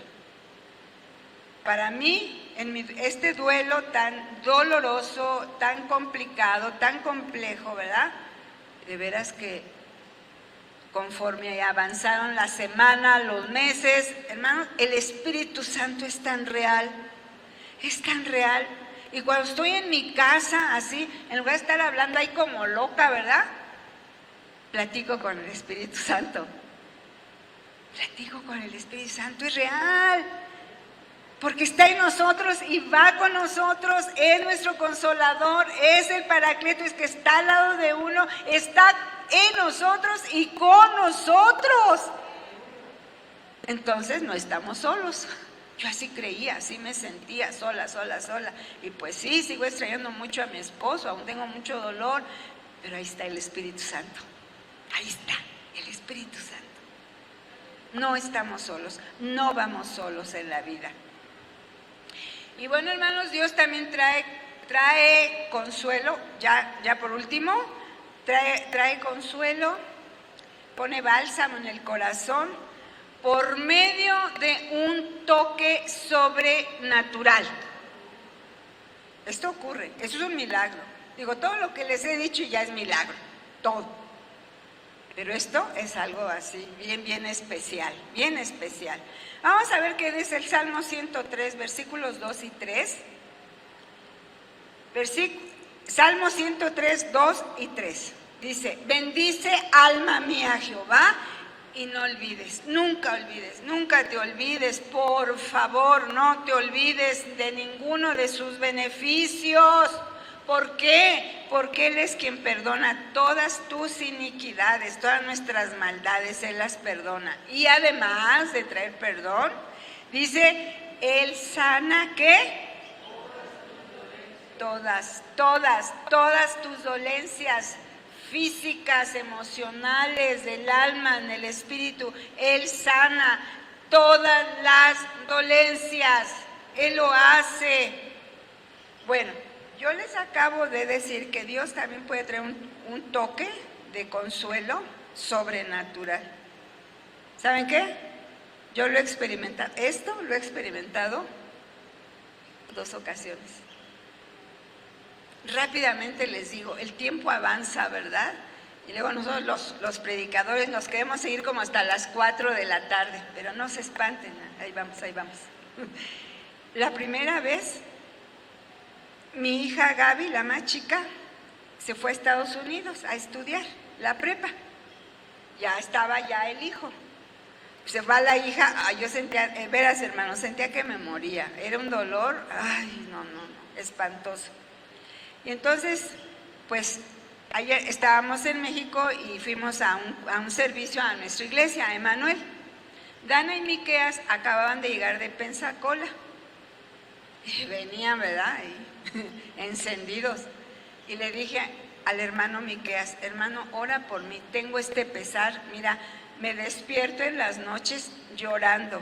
A: Para mí, este duelo tan doloroso, tan complicado, tan complejo, ¿verdad? De veras que conforme avanzaron las semanas, los meses, hermanos, el Espíritu Santo es tan real. Es tan real. Y cuando estoy en mi casa, así, en lugar de estar hablando ahí como loca, ¿verdad? Platico con el Espíritu Santo. Platico con el Espíritu Santo, es real. Porque está en nosotros y va con nosotros, es nuestro consolador, es el Paracleto, es que está al lado de uno, está en nosotros y con nosotros. Entonces no estamos solos. Yo así creía, así me sentía sola. Y pues sí, sigo extrañando mucho a mi esposo, aún tengo mucho dolor, pero ahí está el Espíritu Santo. Ahí está el Espíritu Santo. No estamos solos, no vamos solos en la vida. Y bueno, hermanos, Dios también trae consuelo, ya por último, trae consuelo, pone bálsamo en el corazón, por medio de un toque sobrenatural. Esto ocurre, eso es un milagro. Digo, todo lo que les he dicho ya es milagro, todo. Pero esto es algo así, bien especial, bien especial. Vamos a ver qué dice el Salmo 103, versículos 2 y 3. Salmo 103, 2 y 3. Dice, bendice alma mía Jehová, y no olvides, nunca te olvides, por favor, no te olvides de ninguno de sus beneficios. ¿Por qué? Porque Él es quien perdona todas tus iniquidades, todas nuestras maldades, Él las perdona. Y además de traer perdón, dice, Él sana, ¿qué? Todas tus dolencias físicas, emocionales, del alma, en el espíritu. Él sana todas las dolencias, Él lo hace. Bueno, yo les acabo de decir que Dios también puede traer un toque de consuelo sobrenatural. ¿Saben qué? Yo lo he experimentado, esto lo he experimentado 2 ocasiones. Rápidamente les digo, el tiempo avanza, ¿verdad? Y luego nosotros los predicadores nos queremos seguir como hasta las 4 de la tarde, pero no se espanten, ahí vamos. La primera vez, mi hija Gaby, la más chica, se fue a Estados Unidos a estudiar la prepa. Ya estaba el hijo. Se va la hija, yo sentía, veras hermanos, sentía que me moría. Era un dolor, no, espantoso. Y entonces, pues, ayer estábamos en México y fuimos a un servicio a nuestra iglesia, a Emanuel. Dana y Miqueas acababan de llegar de Pensacola. Y venían, ¿verdad? Encendidos. Y le dije al hermano Miqueas, hermano, ora por mí, tengo este pesar, mira, me despierto en las noches llorando.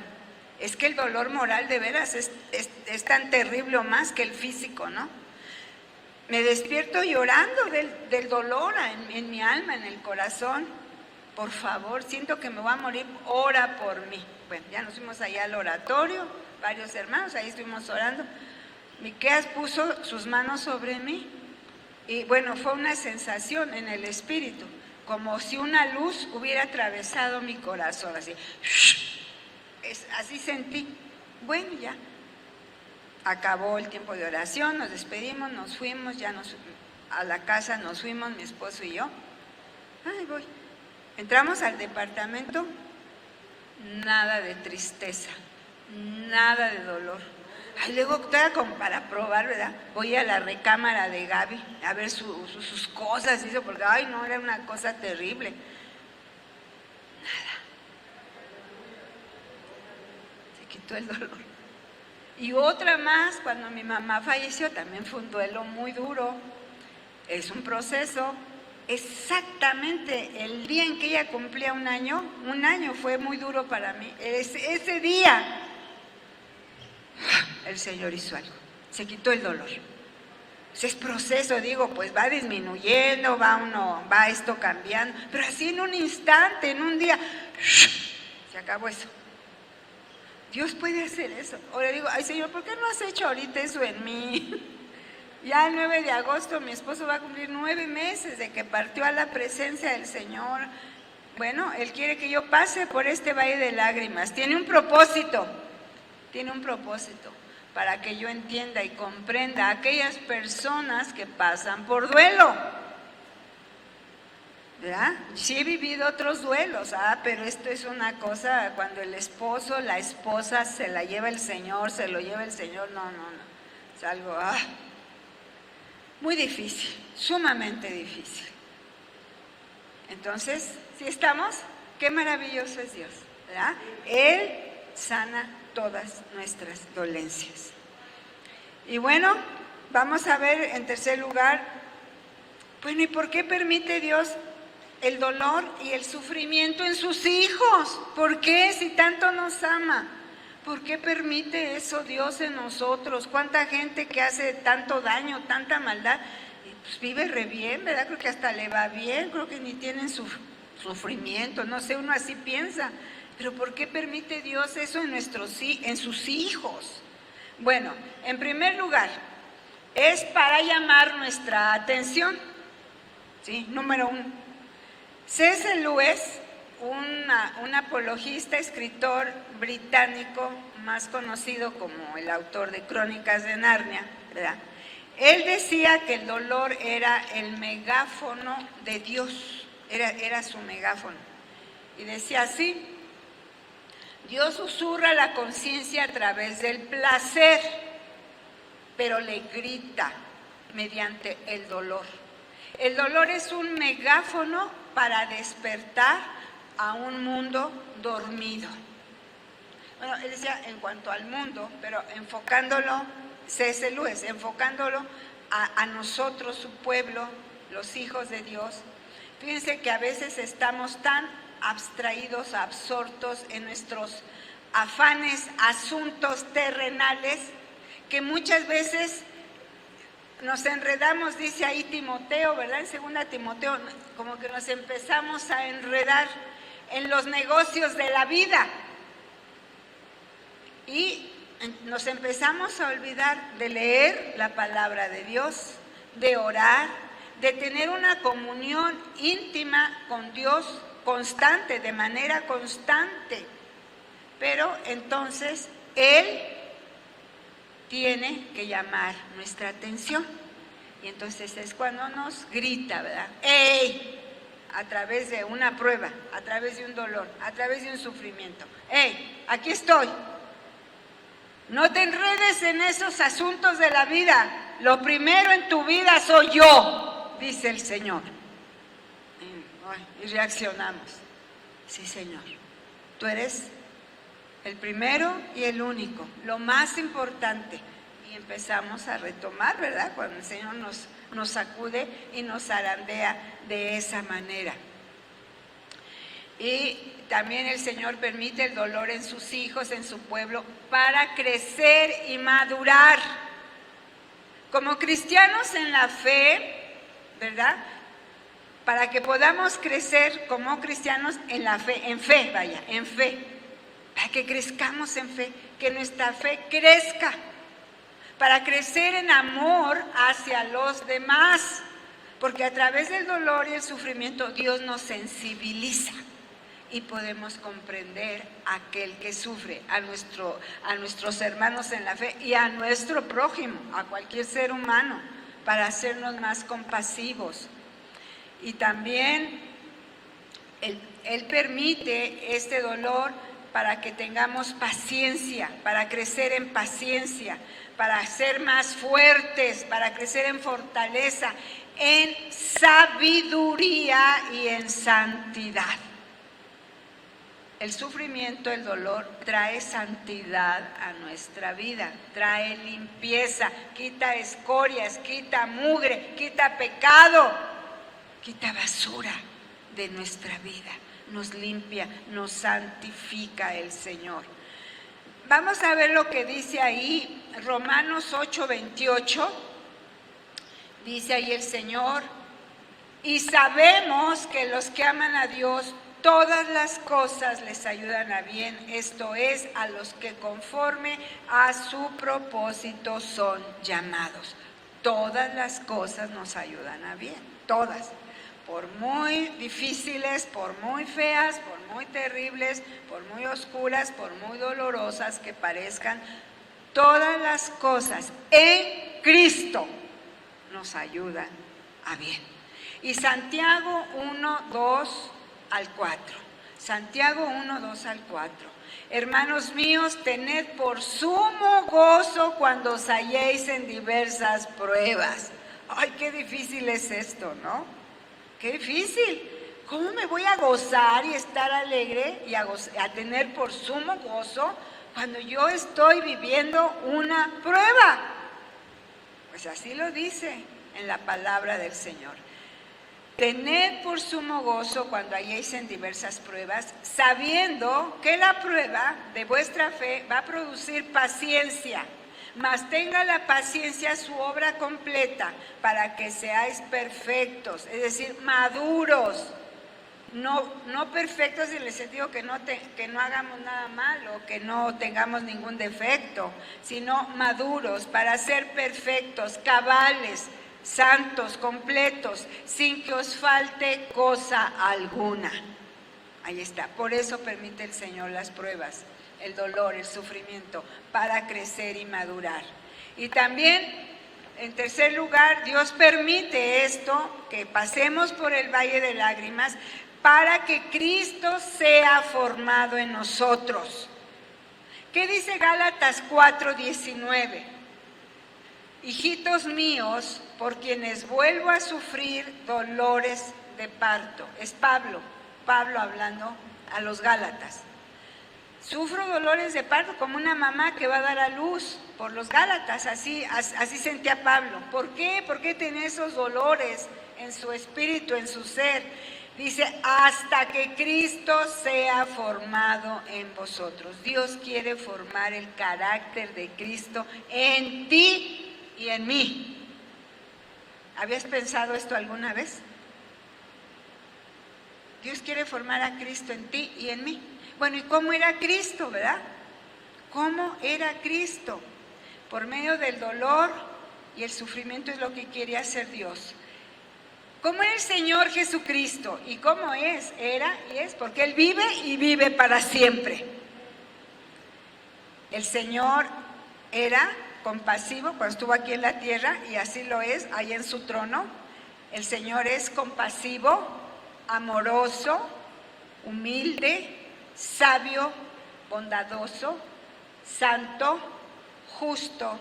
A: Es que el dolor moral de veras es tan terrible o más que el físico, ¿no? Me despierto llorando del dolor en mi alma, en el corazón. Por favor, siento que me voy a morir, ora por mí. Bueno, ya nos fuimos allá al oratorio, varios hermanos, ahí estuvimos orando. Miqueas puso sus manos sobre mí y bueno, fue una sensación en el espíritu, como si una luz hubiera atravesado mi corazón, así. Así sentí. Bueno, ya. Acabó el tiempo de oración, nos despedimos, nos fuimos, a la casa nos fuimos, mi esposo y yo. Voy. Entramos al departamento, nada de tristeza, nada de dolor. Luego, como para probar, ¿verdad? Voy a la recámara de Gaby a ver sus cosas, porque, no, era una cosa terrible. Nada. Se quitó el dolor. Y otra más, cuando mi mamá falleció, también fue un duelo muy duro. Es un proceso. Exactamente el día en que ella cumplía un año fue muy duro para mí. Ese día el Señor hizo algo, se quitó el dolor. Es proceso, digo, pues va disminuyendo, va esto cambiando, pero así en un instante, en un día, se acabó eso. Dios puede hacer eso. Ahora digo, ay Señor, ¿por qué no has hecho ahorita eso en mí? Ya el 9 de agosto mi esposo va a cumplir 9 meses de que partió a la presencia del Señor. Bueno, Él quiere que yo pase por este valle de lágrimas. Tiene un propósito para que yo entienda y comprenda a aquellas personas que pasan por duelo. ¿Verdad? Sí he vivido otros duelos, pero esto es una cosa, cuando el esposo, la esposa se la lleva el Señor, se lo lleva el Señor, no. Es algo muy difícil, sumamente difícil. Entonces, ¿sí estamos? Qué maravilloso es Dios, ¿verdad? Él sana todas nuestras dolencias. Y bueno, vamos a ver en tercer lugar, bueno, ¿y por qué permite Dios el dolor y el sufrimiento en sus hijos? ¿Por qué, si tanto nos ama? ¿Por qué permite eso Dios en nosotros? ¿Cuánta gente que hace tanto daño, tanta maldad, pues vive re bien, ¿verdad? Creo que hasta le va bien, creo que ni tienen sufrimiento, no sé, uno así piensa. Pero ¿por qué permite Dios eso en sus hijos? Bueno, en primer lugar, es para llamar nuestra atención. ¿Sí? Número 1. C.S. Lewis, un apologista, escritor británico, más conocido como el autor de Crónicas de Narnia, ¿verdad? Él decía que el dolor era el megáfono de Dios, era su megáfono. Y decía así: Dios susurra la conciencia a través del placer, pero le grita mediante el dolor. El dolor es un megáfono para despertar a un mundo dormido. Bueno, él decía en cuanto al mundo, pero enfocándolo, C.S. Lewis, enfocándolo a nosotros, su pueblo, los hijos de Dios. Fíjense que a veces estamos tan abstraídos, absortos en nuestros afanes, asuntos terrenales, que muchas veces nos enredamos, dice ahí Timoteo, ¿verdad? En 2 Timoteo, como que nos empezamos a enredar en los negocios de la vida y nos empezamos a olvidar de leer la palabra de Dios, de orar, de tener una comunión íntima con Dios constante, de manera constante. Pero entonces Él tiene que llamar nuestra atención. Y entonces es cuando nos grita, ¿verdad? ¡Ey! A través de una prueba, a través de un dolor, a través de un sufrimiento. ¡Ey! Aquí estoy. No te enredes en esos asuntos de la vida. Lo primero en tu vida soy yo, dice el Señor. Y reaccionamos. Sí, Señor. Tú eres el primero y el único, lo más importante. Y empezamos a retomar, ¿verdad? Cuando el Señor nos sacude y nos zarandea de esa manera. Y también el Señor permite el dolor en sus hijos, en su pueblo, para crecer y madurar. Como cristianos en la fe, ¿verdad? Para que podamos crecer como cristianos en la fe, en fe, para que crezcamos en fe, que nuestra fe crezca, para crecer en amor hacia los demás, porque a través del dolor y el sufrimiento Dios nos sensibiliza y podemos comprender a aquel que sufre, a nuestros hermanos en la fe y a nuestro prójimo, a cualquier ser humano, para hacernos más compasivos. Y también Él permite este dolor para que tengamos paciencia, para crecer en paciencia, para ser más fuertes, para crecer en fortaleza, en sabiduría y en santidad. El sufrimiento, el dolor trae santidad a nuestra vida, trae limpieza, quita escorias, quita mugre, quita pecado, quita basura de nuestra vida, nos limpia, nos santifica el Señor. vamos a ver lo que dice ahí, Romanos 8:28, dice ahí el Señor, y sabemos que los que aman a Dios, todas las cosas les ayudan a bien, esto es, a los que conforme a su propósito son llamados. Todas las cosas nos ayudan a bien, todas. Por muy difíciles, por muy feas, por muy terribles, por muy oscuras, por muy dolorosas que parezcan, todas las cosas en Cristo nos ayudan a bien. Y Santiago 1:2 al 4. Santiago 1:2 al 4. Hermanos míos, tened por sumo gozo cuando os halléis en diversas pruebas. Ay, qué difícil es esto, ¿no? Qué difícil. ¿Cómo me voy a gozar y estar alegre y a tener por sumo gozo cuando yo estoy viviendo una prueba? Pues así lo dice en la palabra del Señor. Tened por sumo gozo cuando halléis en diversas pruebas, sabiendo que la prueba de vuestra fe va a producir paciencia, mas tenga la paciencia su obra completa para que seáis perfectos, es decir, maduros, no perfectos en el sentido que no hagamos nada malo, que no tengamos ningún defecto, sino maduros para ser perfectos, cabales, santos, completos, sin que os falte cosa alguna. Ahí está, por eso permite el Señor las pruebas, el dolor, el sufrimiento, para crecer y madurar. Y también, en tercer lugar, Dios permite esto, que pasemos por el valle de lágrimas, para que Cristo sea formado en nosotros. ¿Qué dice Gálatas 4:19? Hijitos míos, por quienes vuelvo a sufrir dolores de parto. Es Pablo hablando a los Gálatas. Sufro dolores de parto como una mamá que va a dar a luz por los Gálatas, así sentía Pablo. ¿Por qué? ¿Por qué tiene esos dolores en su espíritu, en su ser? Dice, hasta que Cristo sea formado en vosotros. Dios quiere formar el carácter de Cristo en ti y en mí. ¿Habías pensado esto alguna vez? Dios quiere formar a Cristo en ti y en mí. Bueno, ¿y cómo era Cristo, verdad? ¿Cómo era Cristo? Por medio del dolor y el sufrimiento es lo que quiere hacer Dios. ¿Cómo era el Señor Jesucristo? ¿Y cómo es? Era y es, porque Él vive y vive para siempre. El Señor era compasivo cuando estuvo aquí en la tierra y así lo es, ahí en su trono. El Señor es compasivo, amoroso, humilde, sabio, bondadoso, santo, justo,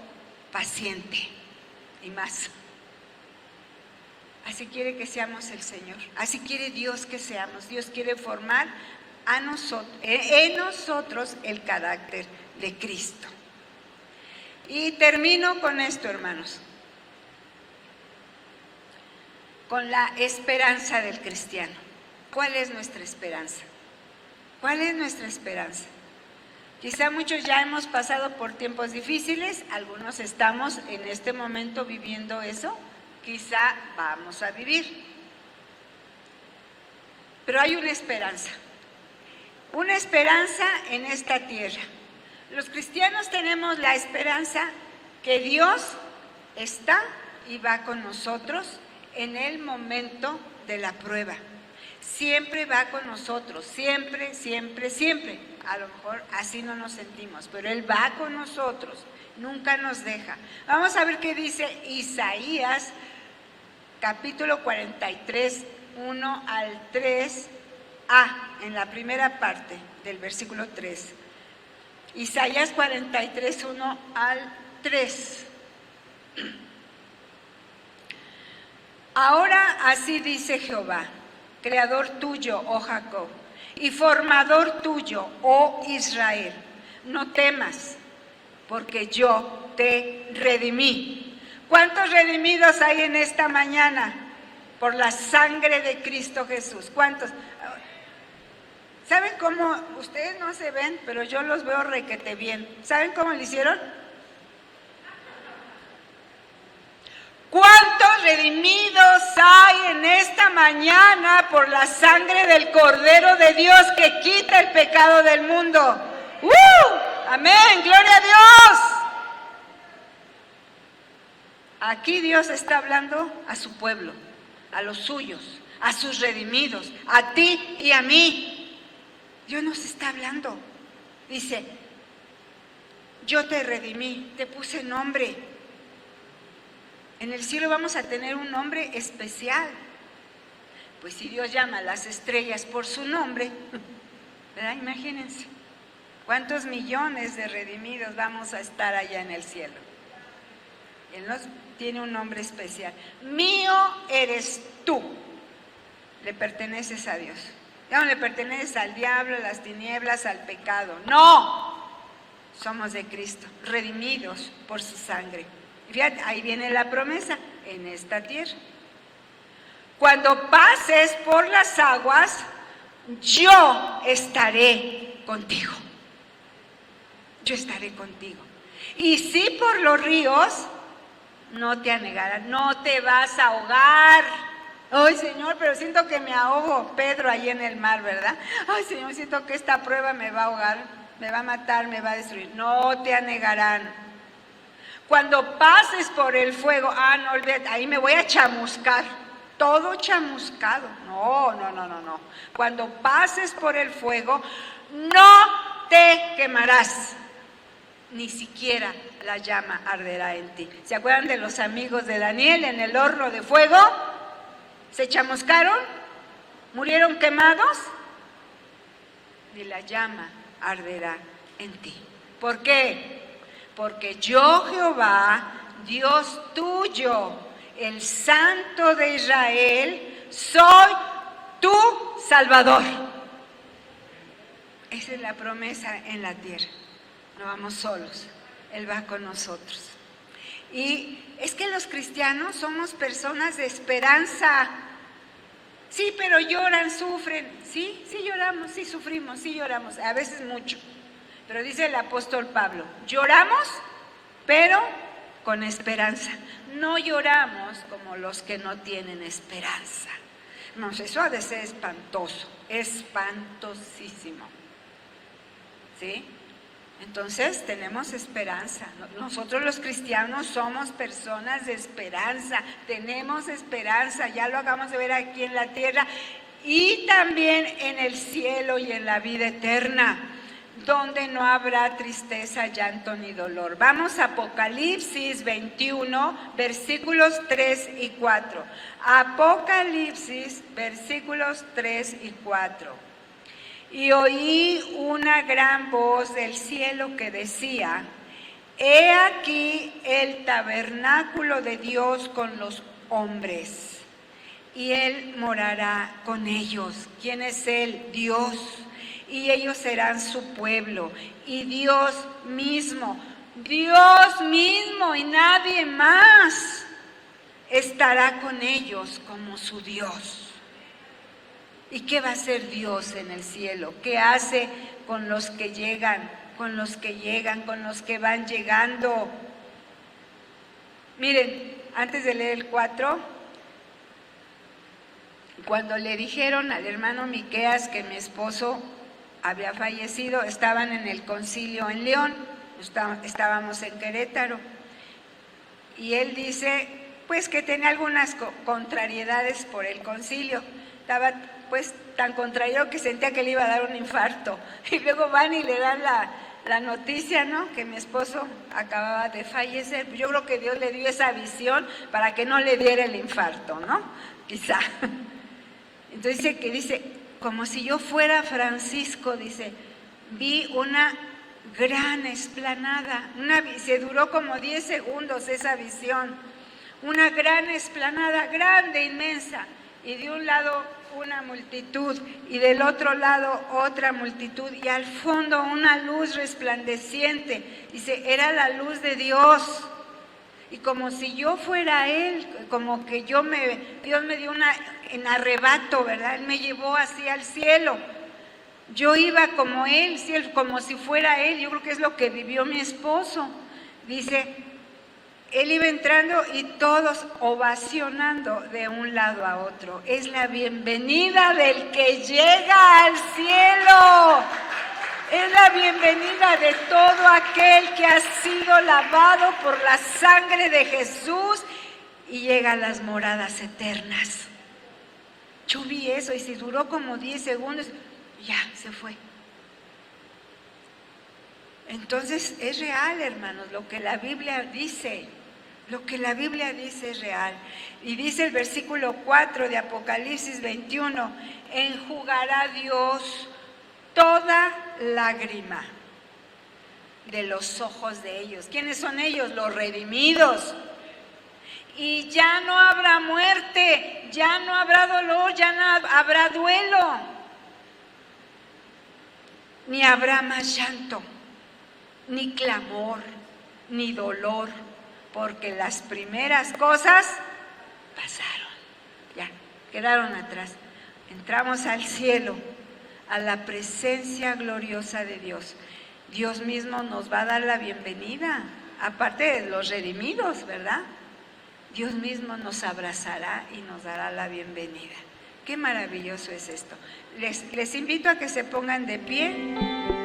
A: paciente y más. Así quiere que seamos el Señor, así quiere Dios que seamos. Dios quiere formar en nosotros el carácter de Cristo. Y termino con esto, hermanos, con la esperanza del cristiano. ¿Cuál es nuestra esperanza? ¿Cuál es nuestra esperanza? Quizá muchos ya hemos pasado por tiempos difíciles, algunos estamos en este momento viviendo eso, quizá vamos a vivir. Pero hay una esperanza en esta tierra. Los cristianos tenemos la esperanza que Dios está y va con nosotros en el momento de la prueba. Siempre va con nosotros, siempre, siempre, siempre. A lo mejor así no nos sentimos, pero Él va con nosotros, nunca nos deja. Vamos a ver qué dice Isaías, capítulo 43, 1 al 3a, en la primera parte del versículo 3. Isaías 43, 1 al 3. Ahora así dice Jehová, creador tuyo, oh Jacob, y formador tuyo, oh Israel, no temas, porque yo te redimí. ¿Cuántos redimidos hay en esta mañana? Por la sangre de Cristo Jesús. ¿Cuántos? ¿Saben cómo? Ustedes no se ven, pero yo los veo requete bien. ¿Saben cómo lo hicieron? ¿Cuántos redimidos hay en esta mañana por la sangre del Cordero de Dios que quita el pecado del mundo? ¡Amén! ¡Gloria a Dios! Aquí Dios está hablando a su pueblo, a los suyos, a sus redimidos, a ti y a mí. Dios nos está hablando. Dice, yo te redimí, te puse nombre. En el cielo vamos a tener un nombre especial. Pues si Dios llama a las estrellas por su nombre, ¿verdad? Imagínense, ¿cuántos millones de redimidos vamos a estar allá en el cielo? Él nos tiene un nombre especial. Mío eres tú. Le perteneces a Dios. Ya no le perteneces al diablo, a las tinieblas, al pecado. ¡No! Somos de Cristo, redimidos por su sangre. Fíjate, ahí viene la promesa, en esta tierra. Cuando pases por las aguas, yo estaré contigo. Yo estaré contigo. Y si por los ríos, no te anegarán, no te vas a ahogar. Ay, Señor, pero siento que me ahogo. Pedro ahí en el mar, ¿verdad? Ay, Señor, siento que esta prueba me va a ahogar, me va a matar, me va a destruir. No te anegarán. Cuando pases por el fuego, no olvides, ahí me voy a chamuscar, todo chamuscado. No. Cuando pases por el fuego, no te quemarás, ni siquiera la llama arderá en ti. ¿Se acuerdan de los amigos de Daniel en el horno de fuego? ¿Se chamuscaron? ¿Murieron quemados? Ni la llama arderá en ti. ¿Por qué? Porque yo, Jehová, Dios tuyo, el Santo de Israel, soy tu Salvador. Esa es la promesa en la tierra. No vamos solos, Él va con nosotros. Y es que los cristianos somos personas de esperanza. Sí, pero lloran, sufren. Sí lloramos, sí sufrimos, sí lloramos, a veces mucho. Pero dice el apóstol Pablo, lloramos, pero con esperanza. No lloramos como los que no tienen esperanza. No, eso ha de ser espantoso, espantosísimo. ¿Sí? Entonces tenemos esperanza. Nosotros los cristianos somos personas de esperanza, tenemos esperanza, ya lo acabamos de ver aquí en la tierra y también en el cielo y en la vida eterna, donde no habrá tristeza, llanto ni dolor. Vamos a Apocalipsis 21, versículos 3 y 4. Apocalipsis, versículos 3 y 4. Y oí una gran voz del cielo que decía, he aquí el tabernáculo de Dios con los hombres, y Él morará con ellos. ¿Quién es Él? Dios. Y ellos serán su pueblo, y Dios mismo y nadie más estará con ellos como su Dios. ¿Y qué va a hacer Dios en el cielo? ¿Qué hace con los que llegan, con los que van llegando? Miren, antes de leer el 4, cuando le dijeron al hermano Miqueas que mi esposo había fallecido, estaban en el concilio en León, estábamos en Querétaro, y él dice pues que tenía algunas contrariedades por el concilio. Estaba pues tan contrario que sentía que le iba a dar un infarto, y luego van y le dan la noticia, ¿no?, que mi esposo acababa de fallecer. Yo creo que Dios le dio esa visión para que no le diera el infarto, ¿no? Quizá. Entonces dice, como si yo fuera Francisco, dice, vi una gran explanada, se duró como 10 segundos esa visión, una gran explanada, grande, inmensa, y de un lado una multitud y del otro lado otra multitud, y al fondo una luz resplandeciente. Dice, era la luz de Dios, y como si yo fuera Él, como que Dios me dio en arrebato, ¿verdad? Él me llevó así al cielo. Yo iba como él, como si fuera él. Yo creo que es lo que vivió mi esposo. Dice, él iba entrando y todos ovacionando de un lado a otro. Es la bienvenida del que llega al cielo. Es la bienvenida de todo aquel que ha sido lavado por la sangre de Jesús y llega a las moradas eternas. Yo vi eso y si duró como 10 segundos, ya se fue. Entonces es real, hermanos, lo que la Biblia dice. Lo que la Biblia dice es real. Y dice el versículo 4 de Apocalipsis 21, enjugará Dios toda lágrima de los ojos de ellos. ¿Quiénes son ellos? Los redimidos. Y ya no habrá muerte, ya no habrá dolor, ya no habrá duelo, ni habrá más llanto, ni clamor, ni dolor, porque las primeras cosas pasaron, ya quedaron atrás. Entramos al cielo, a la presencia gloriosa de Dios. Dios mismo nos va a dar la bienvenida, aparte de los redimidos, ¿verdad? Dios mismo nos abrazará y nos dará la bienvenida. Qué maravilloso es esto. Les invito a que se pongan de pie.